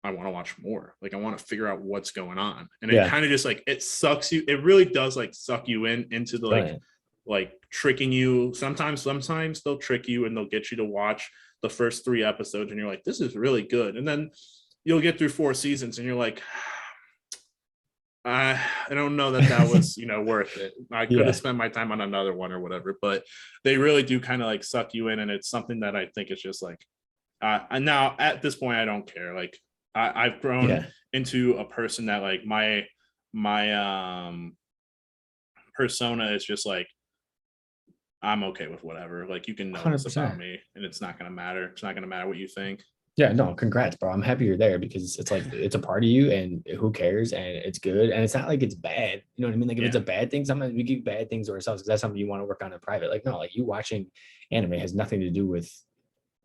I want to watch more. Like I want to figure out what's going on. And it Yeah. kind of just like, it sucks you. It really does like suck you in into the Brilliant. like tricking you. Sometimes they'll trick you and they'll get you to watch the first 3 episodes and you're like, this is really good. And then you'll get through 4 seasons and you're like, I don't know that was, you know, worth it. I could have Yeah. spent my time on another one or whatever, but they really do kind of like suck you in. And it's something that I think is just like, and now at this point, I don't care. Like I've grown Yeah. into a person that like my persona is just like, I'm okay with whatever. Like you can know this about 100%. me, and it's not gonna matter. It's not gonna matter what you think. Yeah, no, congrats, bro. I'm happy you're there, because it's like it's a part of you, and who cares, and it's good, and it's not like it's bad. You know what I mean? Like if it's Yeah, a bad thing, sometimes we keep bad things to ourselves because that's something you want to work on in private. Like no, like you watching anime has nothing to do with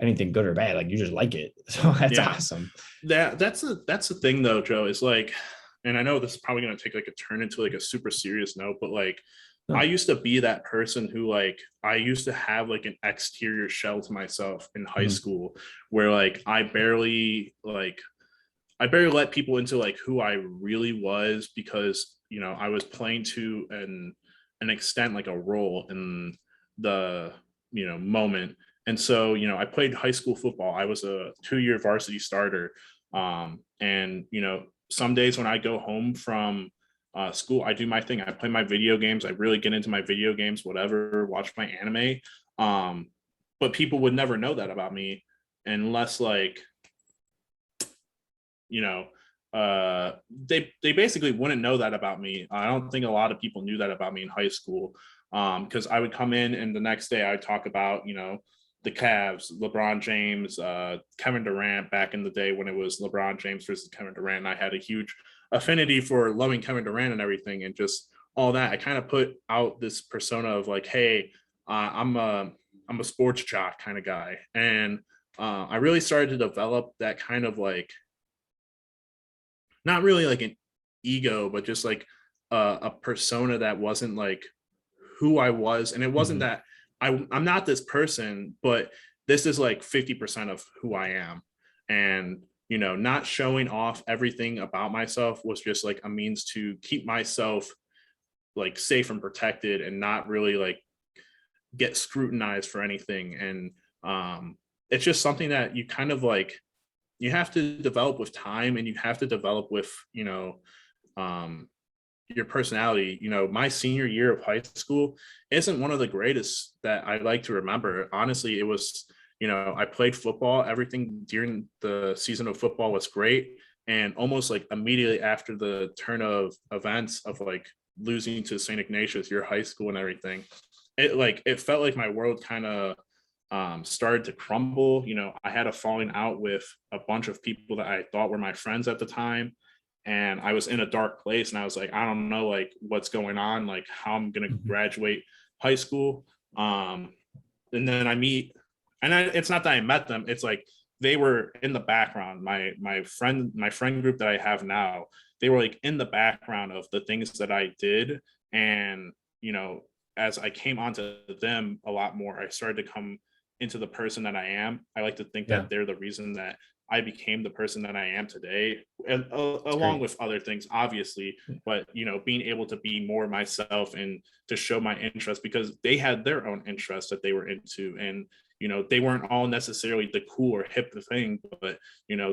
anything good or bad. Like you just like it, so that's yeah. awesome. That's the thing though, Joe. Is like, and I know this is probably gonna take like a turn into like a super serious note, but like I No. used to be that person who like I used to have like an exterior shell to myself in high Mhm. school where like I barely let people into like who I really was, because you know I was playing to an extent like a role in the, you know, moment. And so, you know, I played high school football. I was a 2-year varsity starter. And you know, some days when I go home from school, I do my thing. I play my video games. I really get into my video games, whatever, watch my anime. Um, but people would never know that about me unless like, you know, they basically wouldn't know that about me. I don't think a lot of people knew that about me in high school, because I would come in and the next day I'd talk about, you know, the Cavs, LeBron James, Kevin Durant, back in the day when it was LeBron James versus Kevin Durant. And I had a huge affinity for loving Kevin Durant and everything, and just all that. I kind of put out this persona of like, hey, I'm a sports jock kind of guy, and I really started to develop that kind of like, not really like an ego, but just like a persona that wasn't like who I was. And it wasn't Mhm. that I'm not this person, but this is like 50% of who I am. And, you know, not showing off everything about myself was just like a means to keep myself like safe and protected and not really like get scrutinized for anything. And it's just something that you kind of like you have to develop with time, and you have to develop with, your personality. My senior year of high school isn't one of the greatest that I like to remember. Honestly, it was, I played football. Everything during the season of football was great. And almost like immediately after the turn of events of like losing to St. Ignatius, your high school and everything, it felt like my world kind of started to crumble. I had a falling out with a bunch of people that I thought were my friends at the time, and I was in a dark place, and I was like, I don't know, like what's going on, like how I'm gonna graduate high school. And then I meet, and it's not that I met them, it's like they were in the background. My friend group that I have now, they were like in the background of the things that I did. And as I came onto them a lot more, I started to come into the person that I am. I like to think Yeah. that they're the reason that I became the person that I am today, and along great. with other things, obviously. But being able to be more myself and to show my interest, because they had their own interests that they were into, and they weren't all necessarily the cool or hip thing, but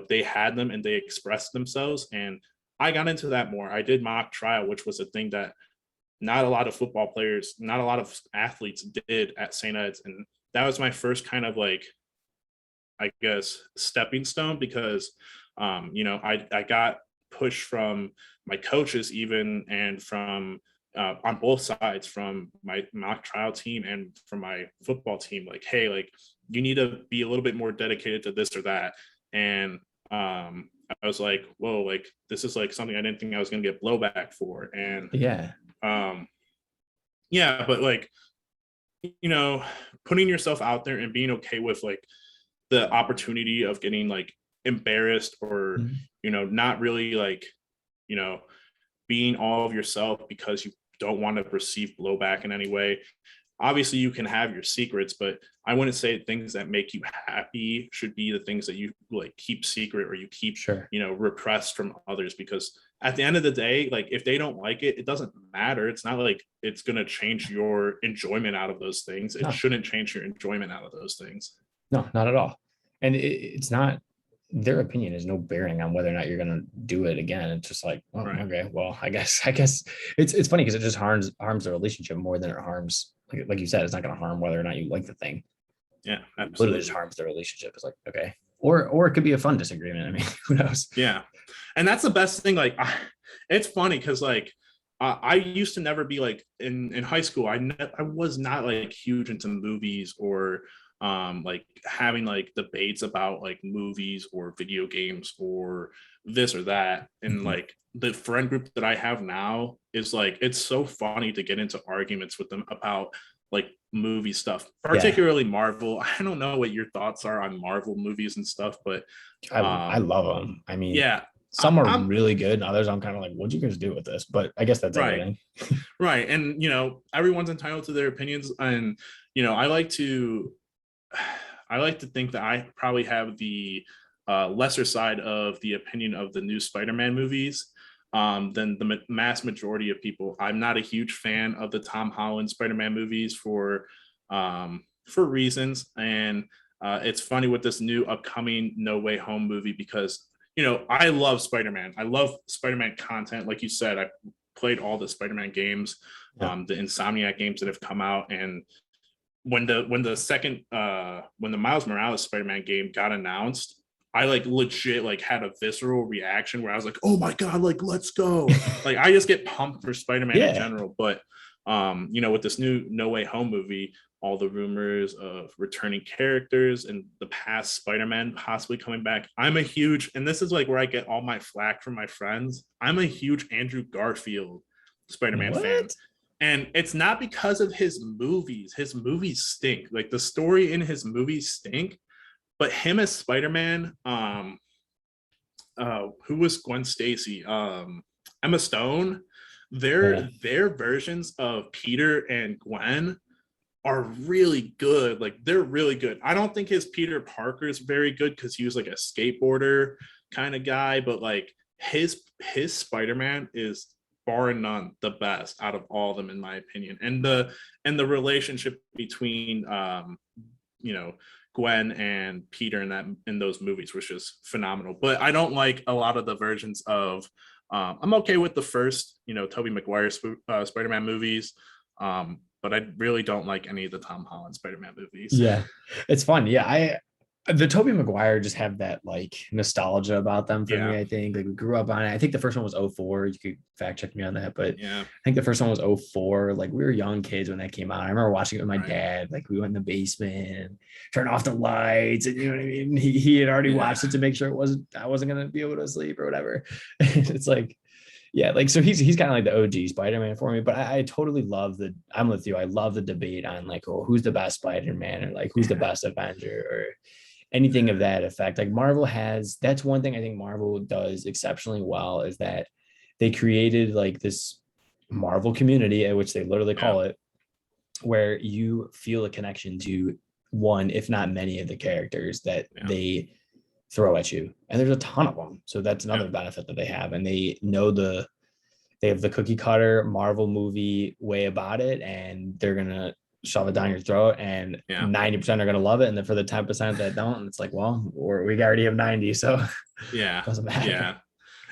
they had them and they expressed themselves. And I got into that more. I did mock trial, which was a thing that not a lot of football players, not a lot of athletes did at St. Ed's. And that was my first kind of like, I guess, stepping stone, because I got pushed from my coaches even, and from on both sides, from my mock trial team and from my football team, like, hey, like you need to be a little bit more dedicated to this or that. And I was like, whoa, like this is like something I didn't think I was going to get blowback for. And Yeah. yeah, but like, putting yourself out there and being okay with like the opportunity of getting like embarrassed, or not really like you know being all of yourself because you don't want to receive blowback in any way. Obviously you can have your secrets, but I wouldn't say things that make you happy should be the things that you like keep secret, or you keep Sure. repressed from others. Because at the end of the day, like if they don't like it, it doesn't matter. It's not like it's going to change your enjoyment out of those things. It No. shouldn't change your enjoyment out of those things. No, not at all. And it's not, their opinion is no bearing on whether or not you're going to do it again. It's just like, oh, Right. okay, well, I guess it's funny because it just harms the relationship more than it harms, like you said, it's not going to harm whether or not you like the thing. Yeah, It literally absolutely. just harms the relationship. It's like, okay, or it could be a fun disagreement. I mean, who knows? Yeah, and that's the best thing. Like, it's funny because like I used to never be like in high school. I was not like huge into movies, or like having like debates about like movies or video games or this or that. And like the friend group that I have now is like, it's so funny to get into arguments with them about like movie stuff, particularly Marvel. I don't know what your thoughts are on Marvel movies and stuff, but I love them. I mean, yeah, some are I'm really good, and others I'm kind of like, what'd you guys do with this? But I guess that's right. everything. Right. And everyone's entitled to their opinions. And I like to think that I probably have the lesser side of the opinion of the new Spider-Man movies than the mass majority of people. I'm not a huge fan of the Tom Holland Spider-Man movies for reasons. And it's funny with this new upcoming No Way Home movie, because I love Spider-Man. I love Spider-Man content. Like you said, I played all the Spider-Man games, the Insomniac games that have come out. And when the Miles Morales Spider-Man game got announced, I like legit like had a visceral reaction where I was like, oh my God, like let's go. Like I just get pumped for Spider-Man in general. But with this new No Way Home movie, all the rumors of returning characters and the past Spider-Man possibly coming back, I'm a huge, and this is like where I get all my flack from my friends, I'm a huge Andrew Garfield Spider-Man fan. And it's not because of his movies. His movies stink. Like the story in his movies stink. But him as Spider-Man, who was Gwen Stacy? Emma Stone. Their versions of Peter and Gwen are really good. Like they're really good. I don't think his Peter Parker is very good because he was like a skateboarder kind of guy, but like his Spider-Man is bar none the best out of all of them in my opinion. And the relationship between Gwen and Peter in those movies, which is phenomenal. But I don't like a lot of the versions of. I'm okay with the first, Tobey Maguire Spider-Man movies, but I really don't like any of the Tom Holland Spider-Man movies. Yeah, it's fun. Yeah, the Tobey Maguire just have that like nostalgia about them for me. Yeah. I think like we grew up on it. I think the first one was '04. You could fact check me on that, but Yeah. I think the first one was '04. Like we were young kids when that came out. I remember watching it with my Right. dad. Like we went in the basement and turned off the lights, and you know what I mean. He had already watched it to make sure I wasn't gonna be able to sleep or whatever. It's like, yeah, like so he's kind of like the OG Spider-Man for me, but I totally love I'm with you. I love the debate on like, oh, who's the best Spider-Man, or like who's the best Avenger, or anything of that effect. Like Marvel that's one thing I think Marvel does exceptionally well, is that they created like this Marvel community, at which they literally call it, where you feel a connection to one, if not many of the characters that they throw at you. And there's a ton of them. So that's another benefit that they have. And they have the cookie cutter Marvel movie way about it, and they're going to shove it down your throat, and 90% are going to love it. And then for the 10% that don't, it's like, well, we already have 90. So it doesn't matter.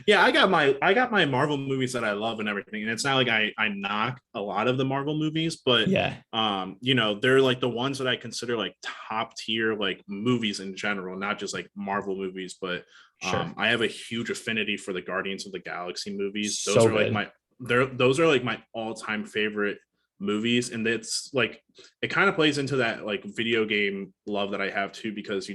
Yeah. I got my Marvel movies that I love and everything. And it's not like I knock a lot of the Marvel movies, but they're like the ones that I consider like top tier, like movies in general, not just like Marvel movies, but I have a huge affinity for the Guardians of the Galaxy movies. Those are like my all-time favorite movies, and it's like it kind of plays into that like video game love that I have too, because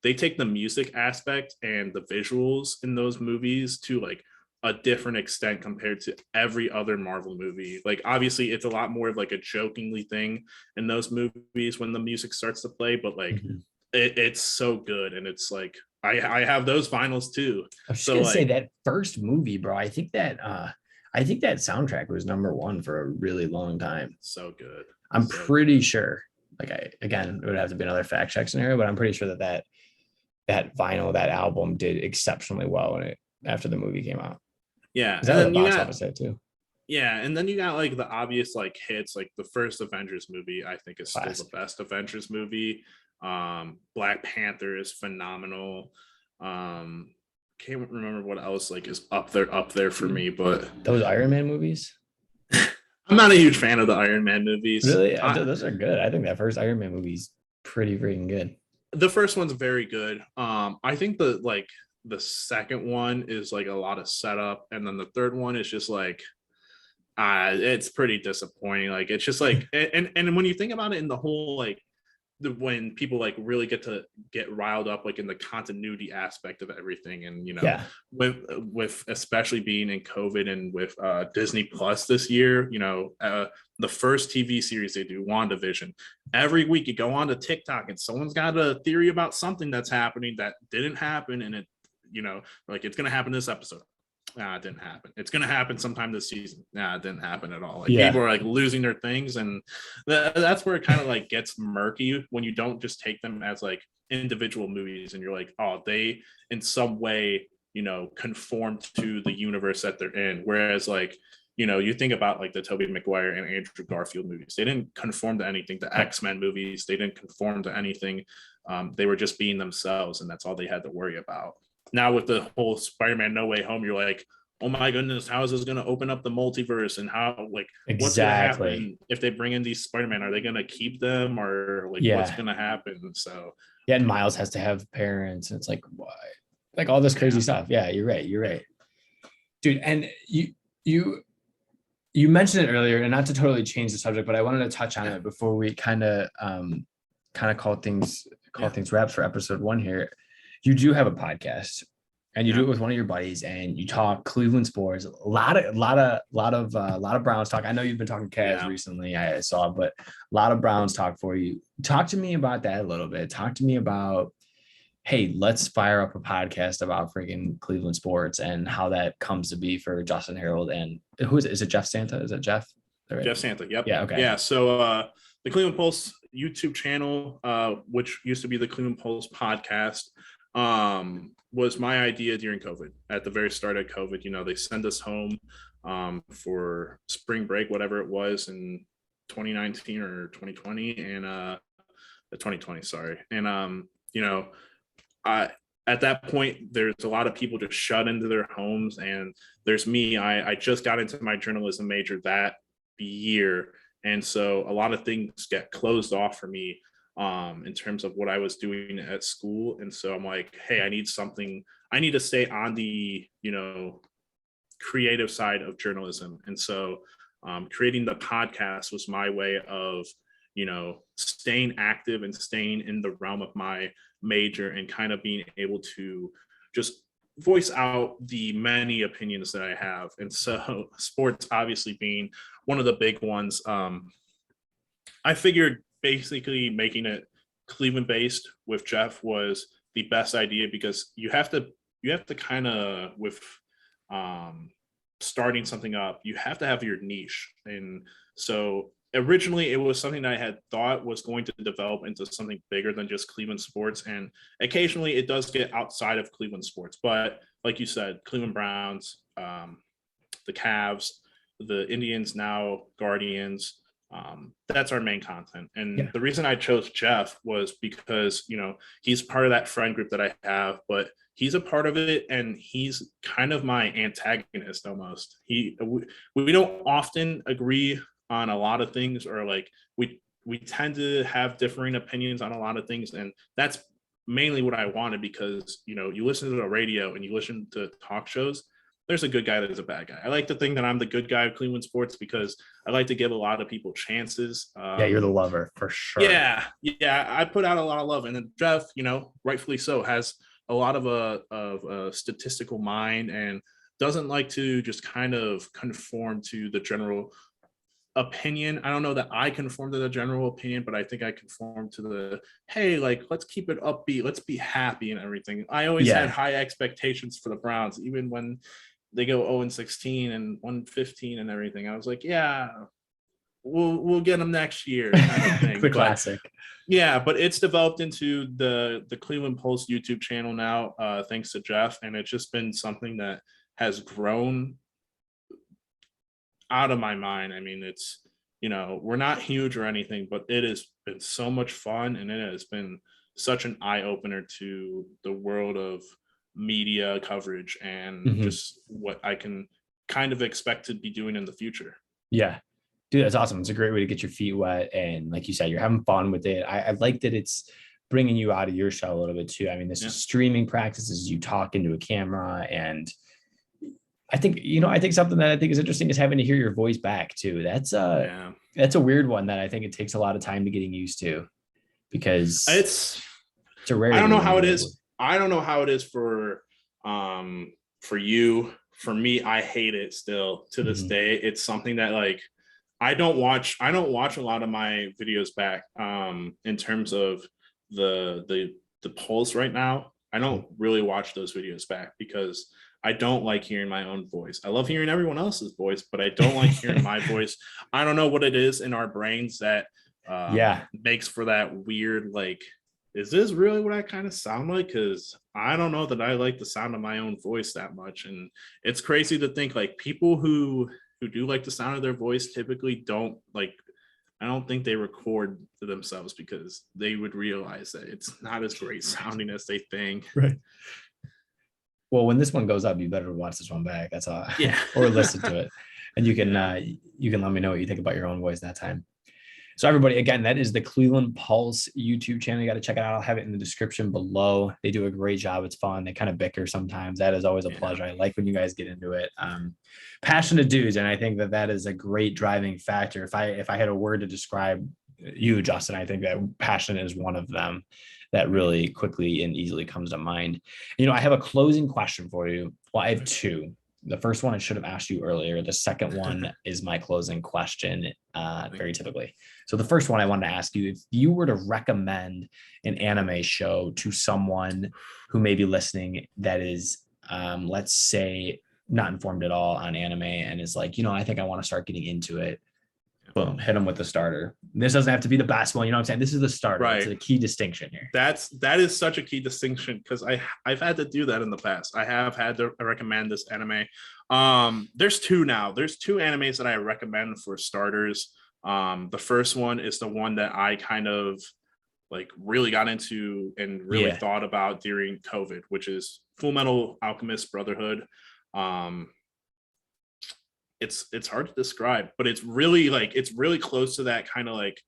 they take the music aspect and the visuals in those movies to like a different extent compared to every other Marvel movie. Like obviously it's a lot more of like a jokingly thing in those movies when the music starts to play, but like it's so good. And it's like I have those vinyls too. I was just gonna say that first movie, bro, I think that soundtrack was #1 for a really long time. So good. I'm pretty sure. Like again, it would have to be another fact check scenario, but I'm pretty sure that vinyl, that album, did exceptionally well after the movie came out. Yeah, and then the box office hit too. Yeah, and then you got like the obvious like hits, like the first Avengers movie. I think is still the best Avengers movie. Black Panther is phenomenal. Can't remember what else like is up there for me, but those Iron Man movies. I'm not a huge fan of the Iron Man movies. Really, those are good. I think that first Iron Man movie's pretty freaking good. The first one's very good. I think the second one is like a lot of setup, and then the third one is just like it's pretty disappointing. Like it's just like and when you think about it in the whole like when people like really get riled up like in the continuity aspect of everything, and with especially being in COVID and with Disney Plus this year, the first TV series they do, WandaVision, every week you go on to TikTok and someone's got a theory about something that's happening that didn't happen, and it like it's gonna happen this episode. Nah, it didn't happen. It's gonna happen sometime this season. Nah, it didn't happen at all. Like people are like losing their things, and that's where it kind of like gets murky when you don't just take them as like individual movies, and you're like, oh, they in some way conform to the universe that they're in. Whereas like you think about like the Tobey Maguire and Andrew Garfield movies, they didn't conform to anything. The X-Men movies, they didn't conform to anything. They were just being themselves, and that's all they had to worry about. Now with the whole Spider-Man No Way Home, you're like, oh my goodness, how is this going to open up the multiverse, and how like what's going to happen if they bring in these Spider-Man? Are they going to keep them, or like what's going to happen? So and Miles has to have parents, and it's like why, like all this crazy stuff. Yeah, you're right, dude. And you mentioned it earlier, and not to totally change the subject, but I wanted to touch on it before we kind of call things wraps for episode 1 here. You do have a podcast, and you do it with one of your buddies, and you talk Cleveland sports. A lot of Browns talk. I know you've been talking Cavs recently. I saw, but a lot of Browns talk for you. Talk to me about that a little bit. Talk to me about, hey, let's fire up a podcast about freaking Cleveland sports and how that comes to be for Justin Herold and who is it? Is it Jeff Santa? Is it Jeff? Right? Jeff Santa. Yep. Yeah. Okay. Yeah. So the Cleveland Pulse YouTube channel, which used to be the Cleveland Pulse podcast, was my idea during COVID. At the very start of COVID, they sent us home for spring break, whatever it was, in 2019 or 2020, and 2020, sorry. And you know, I at that point there's a lot of people just shut into their homes, and there's me. I just got into my journalism major that year, and so a lot of things get closed off for me in terms of what I was doing at school. And so I'm like, hey, I need something. I need to stay on the, you know, creative side of journalism. And so creating the podcast was my way of, you know, staying active and staying in the realm of my major and kind of being able to just voice out the many opinions that I have. And so sports obviously being one of the big ones. I figured basically making it Cleveland based with Jeff was the best idea, because you have to kind of, with starting something up, you have to have your niche. And so originally it was something that I had thought was going to develop into something bigger than just Cleveland sports. And occasionally it does get outside of Cleveland sports, but like you said, Cleveland Browns, the Cavs, the Indians, now Guardians, that's our main content. And the reason I chose Jeff was because, you know, he's part of that friend group that I have, but he's a part of it, and he's kind of my antagonist almost. We don't often agree on a lot of things, or like we tend to have differing opinions on a lot of things, and that's mainly what I wanted, because, you know, you listen to the radio and you listen to talk shows, there's a good guy, there's a bad guy. I like to think that I'm the good guy of Cleveland sports, because I like to give a lot of people chances. Yeah, you're the lover for sure. Yeah, I put out a lot of love, and then Jeff, you know, rightfully so, has a lot of a statistical mind and doesn't like to just kind of conform to the general opinion. I don't know that I conform to the general opinion, but I think I conform to the, hey, like, let's keep it upbeat, let's be happy and everything. I always had high expectations for the Browns, even when they go 0-16 and 1-15 and everything. I was like, yeah, we'll get them next year, kind of thing. The classic. Yeah, but it's developed into the Cleveland Pulse YouTube channel now, thanks to Jeff, and it's just been something that has grown out of my mind. I mean, it's, you know, we're not huge or anything, but it has been so much fun, and it has been such an eye opener to the world of media coverage and just what I can kind of expect to be doing in the future. Yeah. Dude, that's awesome. It's a great way to get your feet wet. And like you said, you're having fun with it. I like that it's bringing you out of your shell a little bit too. I mean, this is streaming practices, you talk into a camera. And I think, you know, I think something that I think is interesting is having to hear your voice back too. That's a weird one that I think it takes a lot of time to getting used to, because it's a rarity. I don't know how it is. I don't know how it is for you. For me, I hate it still to this day. It's something that, like, I don't watch a lot of my videos back in terms of the polls right now. I don't really watch those videos back because I don't like hearing my own voice. I love hearing everyone else's voice, but I don't like hearing my voice. I don't know what it is in our brains that makes for that weird, like, is this really what I kind of sound like? Because I don't know that I like the sound of my own voice that much. And it's crazy to think, like, people who do like the sound of their voice typically don't, like, I don't think they record to themselves because they would realize that it's not as great sounding as they think. Right. Well, when this one goes up, you better watch this one back. That's all. Yeah. Or listen to it. And you can let me know what you think about your own voice that time. So everybody, again, that is the Cleveland Pulse YouTube channel. You got to check it out. I'll have it in the description below. They do a great job. It's fun. They kind of bicker sometimes. That is always a pleasure. I like when you guys get into it. Passionate dudes. And I think that is a great driving factor. If I had a word to describe you, Justin, I think that passion is one of them that really quickly and easily comes to mind. You know, I have a closing question for you. Well, I have two. The first one I should have asked you earlier. The second one is my closing question, very typically. So the first one I wanted to ask you, if you were to recommend an anime show to someone who may be listening that is, let's say, not informed at all on anime and is like, you know, I think I want to start getting into it. Boom, hit them with the starter. This doesn't have to be the best one. You know what I'm saying? This is the starter. Right. It's a key distinction here. That is such a key distinction, because I've had to do that in the past. I have had to recommend this anime. There's two now. There's two animes that I recommend for starters. The first one is the one that I kind of like really got into and really Yeah. thought about during COVID, which is Fullmetal Alchemist Brotherhood. It's hard to describe, but it's really close to that kind of like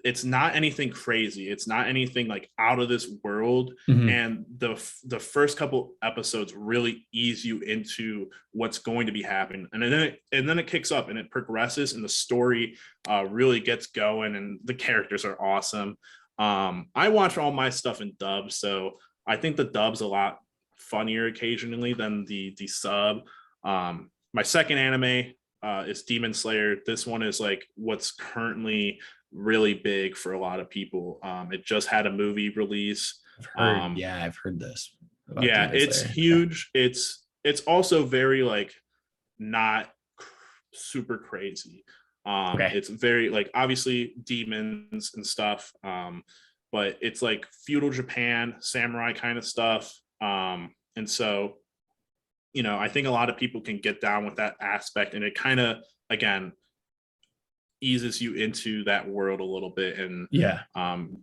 it's not anything crazy. It's not anything like out of this world. Mhm. And the first couple episodes really ease you into what's going to be happening, and then it kicks up and it progresses, and the story really gets going, and the characters are awesome. I watch all my stuff in dub, so I think the dub's a lot funnier occasionally than the sub. My second anime is Demon Slayer. This one is like what's currently really big for a lot of people. It just had a movie release. I've heard this about Yeah, Demon it's Slayer. Okay. huge. It's also very like not super crazy. Okay. It's very like obviously demons and stuff. But it's like feudal Japan, samurai kind of stuff. And so, I think a lot of people can get down with that aspect, and it kind of again eases you into that world a little bit. And Yeah.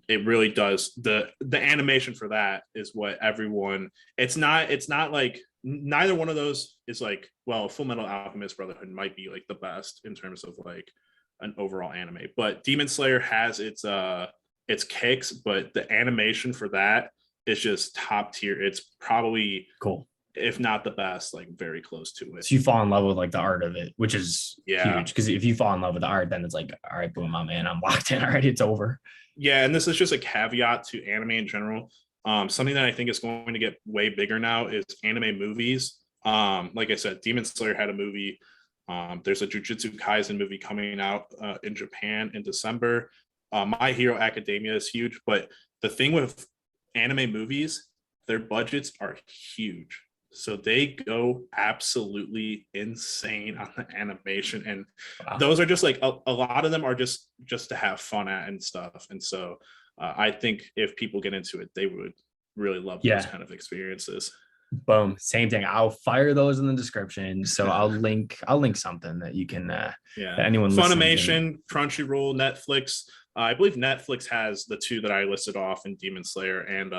it really does. The animation for that is what everyone, it's not like neither one of those is like, well, Fullmetal Alchemist Brotherhood might be like the best in terms of like an overall anime, but Demon Slayer has its kicks, but the animation for that is just top tier. It's probably, Cool. if not the best, like very close to it. So you fall in love with like the art of it, which is Yeah. huge. Because if you fall in love with the art, then it's like, all right, boom, I'm in. I'm locked in already. It's over. Yeah, and this is just a caveat to anime in general. Something that I think is going to get way bigger now is anime movies. Like I said, Demon Slayer had a movie. There's a Jujutsu Kaisen movie coming out in Japan in December. My Hero Academia is huge, but the thing with anime movies, their budgets are huge. So they go absolutely insane on the animation, and Wow. those are just like a lot of them are just to have fun at and stuff. And so I think if people get into it, they would really love those kind of experiences. Boom. Same thing. I'll fire those in the description. So I'll link something that you can that anyone Funimation, Crunchyroll, Netflix. I believe Netflix has the two that I listed off in Demon Slayer and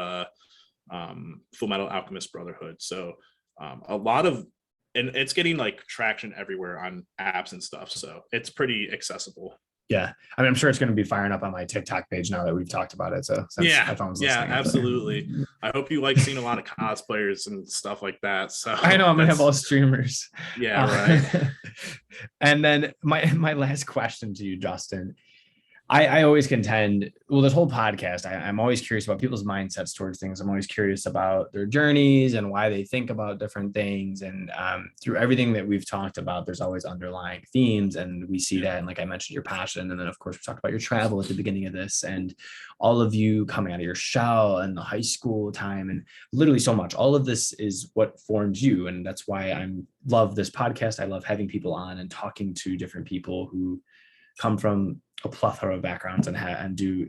Fullmetal Alchemist Brotherhood. So a lot of, and it's getting like traction everywhere on apps and stuff. So it's pretty accessible. Yeah. I mean, I'm sure it's going to be firing up on my TikTok page now that we've talked about it. So yeah, absolutely. I hope you like seeing a lot of cosplayers and stuff like that. So I know I'm going to have all streamers. Yeah, right. And then my last question to you, Justin. I always contend, well, this whole podcast, I'm always curious about people's mindsets towards things. I'm always curious about their journeys and why they think about different things. And through everything that we've talked about, there's always underlying themes. And we see that. And like I mentioned, your passion. And then, of course, we talked about your travel at the beginning of this and all of you coming out of your shell and the high school time and literally so much. All of this is what forms you. And that's why I love this podcast. I love having people on and talking to different people who come from a plethora of backgrounds and do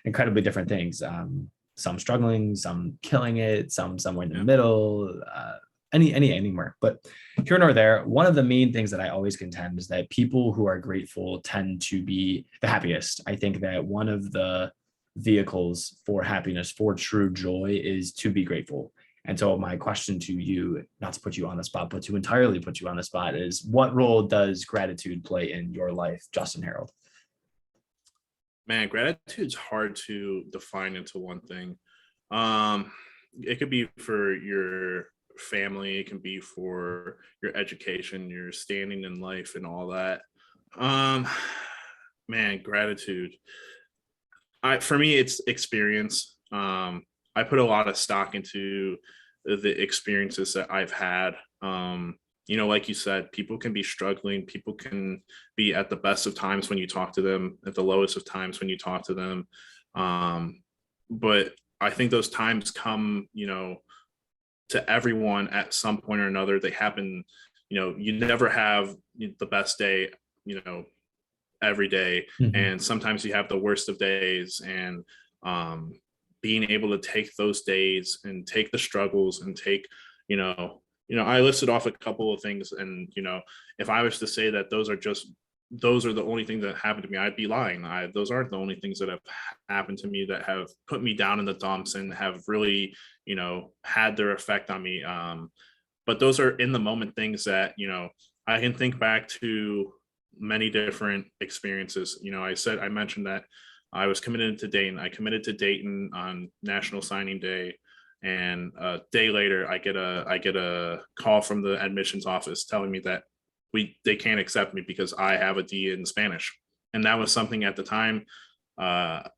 incredibly different things. Some struggling, some killing it, some somewhere in the middle, anywhere. But here nor there, one of the main things that I always contend is that people who are grateful tend to be the happiest. I think that one of the vehicles for happiness, for true joy, is to be grateful. And so my question to you, not to put you on the spot, but to entirely put you on the spot, is what role does gratitude play in your life, Justin Herold? Man, gratitude's hard to define into one thing. It could be for your family, it can be for your education, your standing in life and all that. Man, gratitude. For me, it's experience. I put a lot of stock into the experiences that I've had. Like you said, people can be struggling. People can be at the best of times when you talk to them, at the lowest of times when you talk to them. But I think those times come, to everyone at some point or another. They happen, you never have the best day, every day. Mm-hmm. And sometimes you have the worst of days. And being able to take those days and take the struggles and take, I listed off a couple of things, and if I was to say that those are just those are the only things that happened to me, I'd be lying. Those aren't the only things that have happened to me that have put me down in the dumps and have really, had their effect on me. But those are in the moment things that, I can think back to many different experiences. I mentioned that I was committed to Dayton. I committed to Dayton on National Signing Day, and a day later, I get a call from the admissions office telling me that they can't accept me because I have a D in Spanish. And that was something at the time. I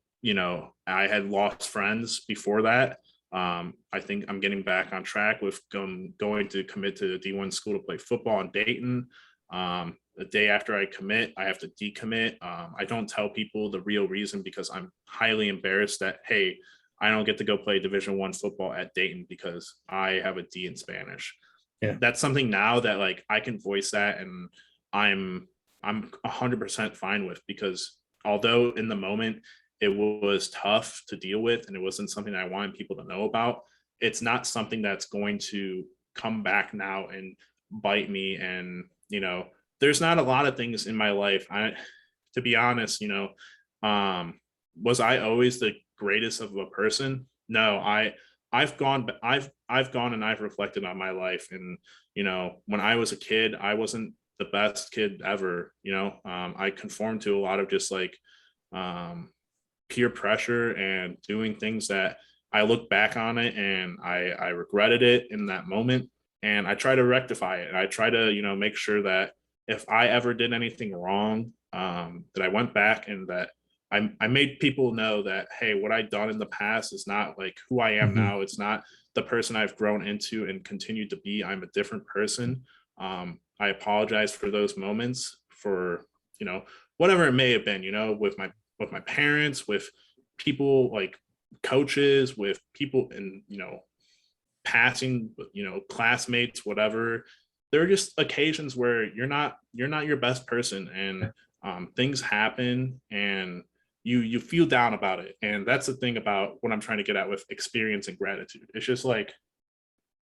had lost friends before that. I think I'm getting back on track with going to commit to the D1 school to play football in Dayton. The day after I commit, I have to decommit. I don't tell people the real reason because I'm highly embarrassed that, hey, I don't get to go play Division I football at Dayton because I have a D in Spanish. Yeah. That's something now that like I can voice that, and I'm 100% fine with, because although in the moment it was tough to deal with and it wasn't something I wanted people to know about, it's not something that's going to come back now and bite me. And there's not a lot of things in my life, to be honest, was I always the greatest of a person? No, I've gone and I've reflected on my life, and when I was a kid, I wasn't the best kid ever. I conformed to a lot of just like peer pressure and doing things that I look back on it and I regretted it in that moment, and I try to rectify it. I try to make sure that if I ever did anything wrong, that I went back and that I made people know that, hey, what I've done in the past is not like who I am now. It's not the person I've grown into and continued to be. I'm a different person. I apologize for those moments, for whatever it may have been, with my parents, with people like coaches, with people in passing, classmates, whatever. There are just occasions where you're not your best person, and things happen, and you feel down about it. And that's the thing about what I'm trying to get at with experience and gratitude. It's just like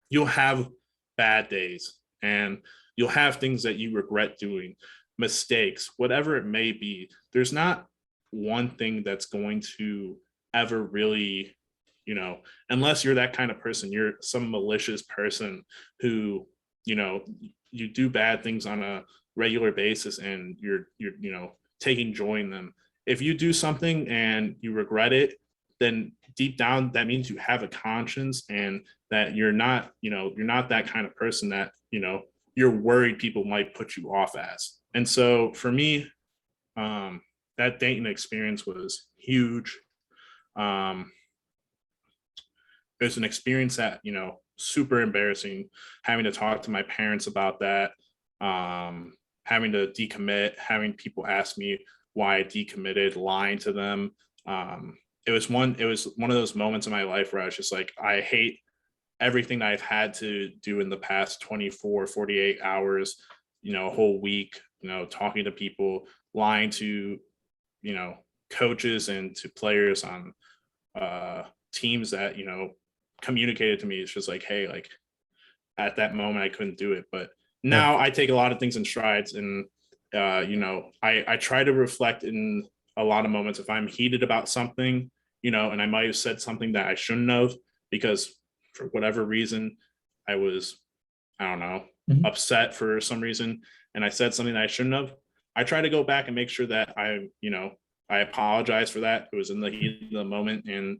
you'll have bad days, and you'll have things that you regret doing, mistakes, whatever it may be. There's not one thing that's going to ever really, unless you're that kind of person, you're some malicious person who, you do bad things on a regular basis and you're taking joy in them. If you do something and you regret it, then deep down that means you have a conscience, and that you're not that kind of person that you're worried people might put you off as. And so for me, that Dayton experience was huge. It was an experience that super embarrassing, having to talk to my parents about that, having to decommit, having people ask me why I decommitted, lying to them. It was one of those moments in my life where I was just like, I hate everything I've had to do in the past 24, 48 hours, a whole week, talking to people, lying to, coaches and to players on teams that, communicated to me. It's just like, hey, like at that moment I couldn't do it. But now I take a lot of things in strides, and I try to reflect in a lot of moments if I'm heated about something, and I might have said something that I shouldn't have because for whatever reason I was, I don't know, upset for some reason, and I said something that I shouldn't have. I try to go back and make sure that I apologize for that. It was in the heat of the moment, and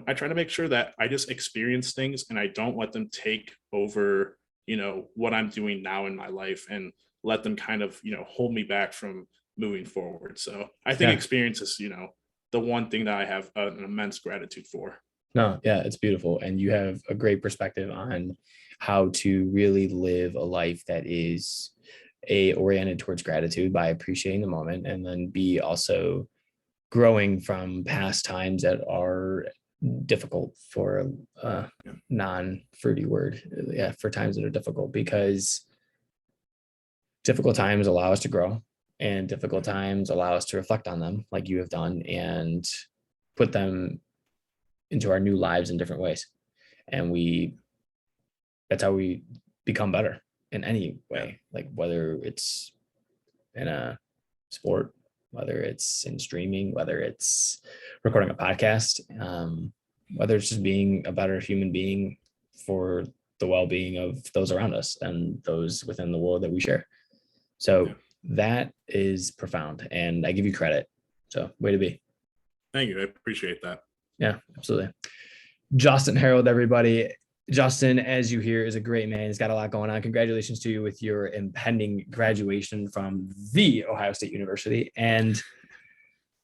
I try to make sure that I just experience things and I don't let them take over, what I'm doing now in my life, and let them kind of, hold me back from moving forward. So I think experience is, the one thing that I have an immense gratitude for. No, yeah, it's beautiful. And you have a great perspective on how to really live a life that is oriented towards gratitude by appreciating the moment, and then B, also growing from past times that are difficult, for a non-fruity word. Yeah, for times that are difficult, because difficult times allow us to grow, and difficult times allow us to reflect on them like you have done, and put them into our new lives in different ways. And that's how we become better in any way, like whether it's in a sport, whether it's in streaming, whether it's recording a podcast, whether it's just being a better human being for the well-being of those around us and those within the world that we share. So Yeah. that is profound, and I give you credit. So way to be. Thank you. I appreciate that. Yeah, absolutely. Justin Herold, everybody. Justin, as you hear, is a great man. He's got a lot going on. Congratulations to you with your impending graduation from the Ohio State University. And,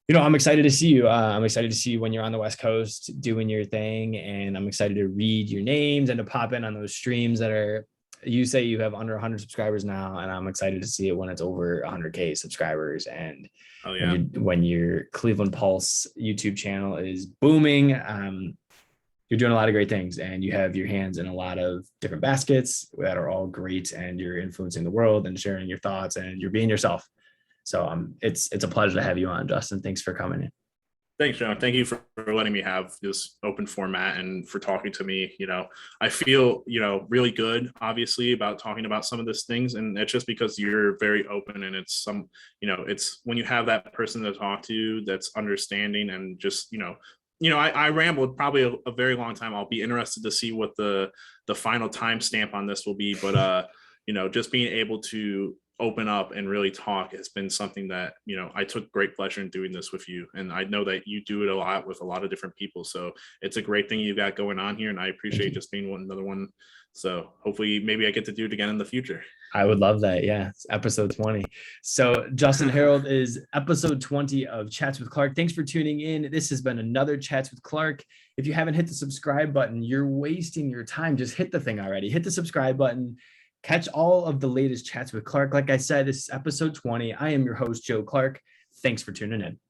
you know, I'm excited to see you. I'm excited to see you when you're on the West Coast doing your thing. And I'm excited to read your names and to pop in on those streams that are, you say you have under 100 subscribers now. And I'm excited to see it when it's over 100K subscribers. And Oh, yeah. when your Cleveland Pulse YouTube channel is booming, you're doing a lot of great things, and you have your hands in a lot of different baskets that are all great, and you're influencing the world and sharing your thoughts, and you're being yourself. So it's a pleasure to have you on, Justin. Thanks for coming in. Thanks, John. Thank you for letting me have this open format and for talking to me. You know, I feel, you know, really good, obviously, about talking about some of these things. And it's just because you're very open, and it's some, you know, it's when you have that person to talk to that's understanding and just, I rambled probably a very long time. I'll be interested to see what the final timestamp on this will be. But, just being able to open up and really talk has been something that, I took great pleasure in doing this with you. And I know that you do it a lot with a lot of different people. So it's a great thing you got going on here. And I appreciate just being another one. So hopefully maybe I get to do it again in the future. I would love that. Yeah. It's episode 20. So Justin Herold is episode 20 of Chats with Clark. Thanks for tuning in. This has been another Chats with Clark. If you haven't hit the subscribe button, you're wasting your time. Just hit the thing already. Hit the subscribe button. Catch all of the latest Chats with Clark. Like I said, this is episode 20. I am your host, Joe Clark. Thanks for tuning in.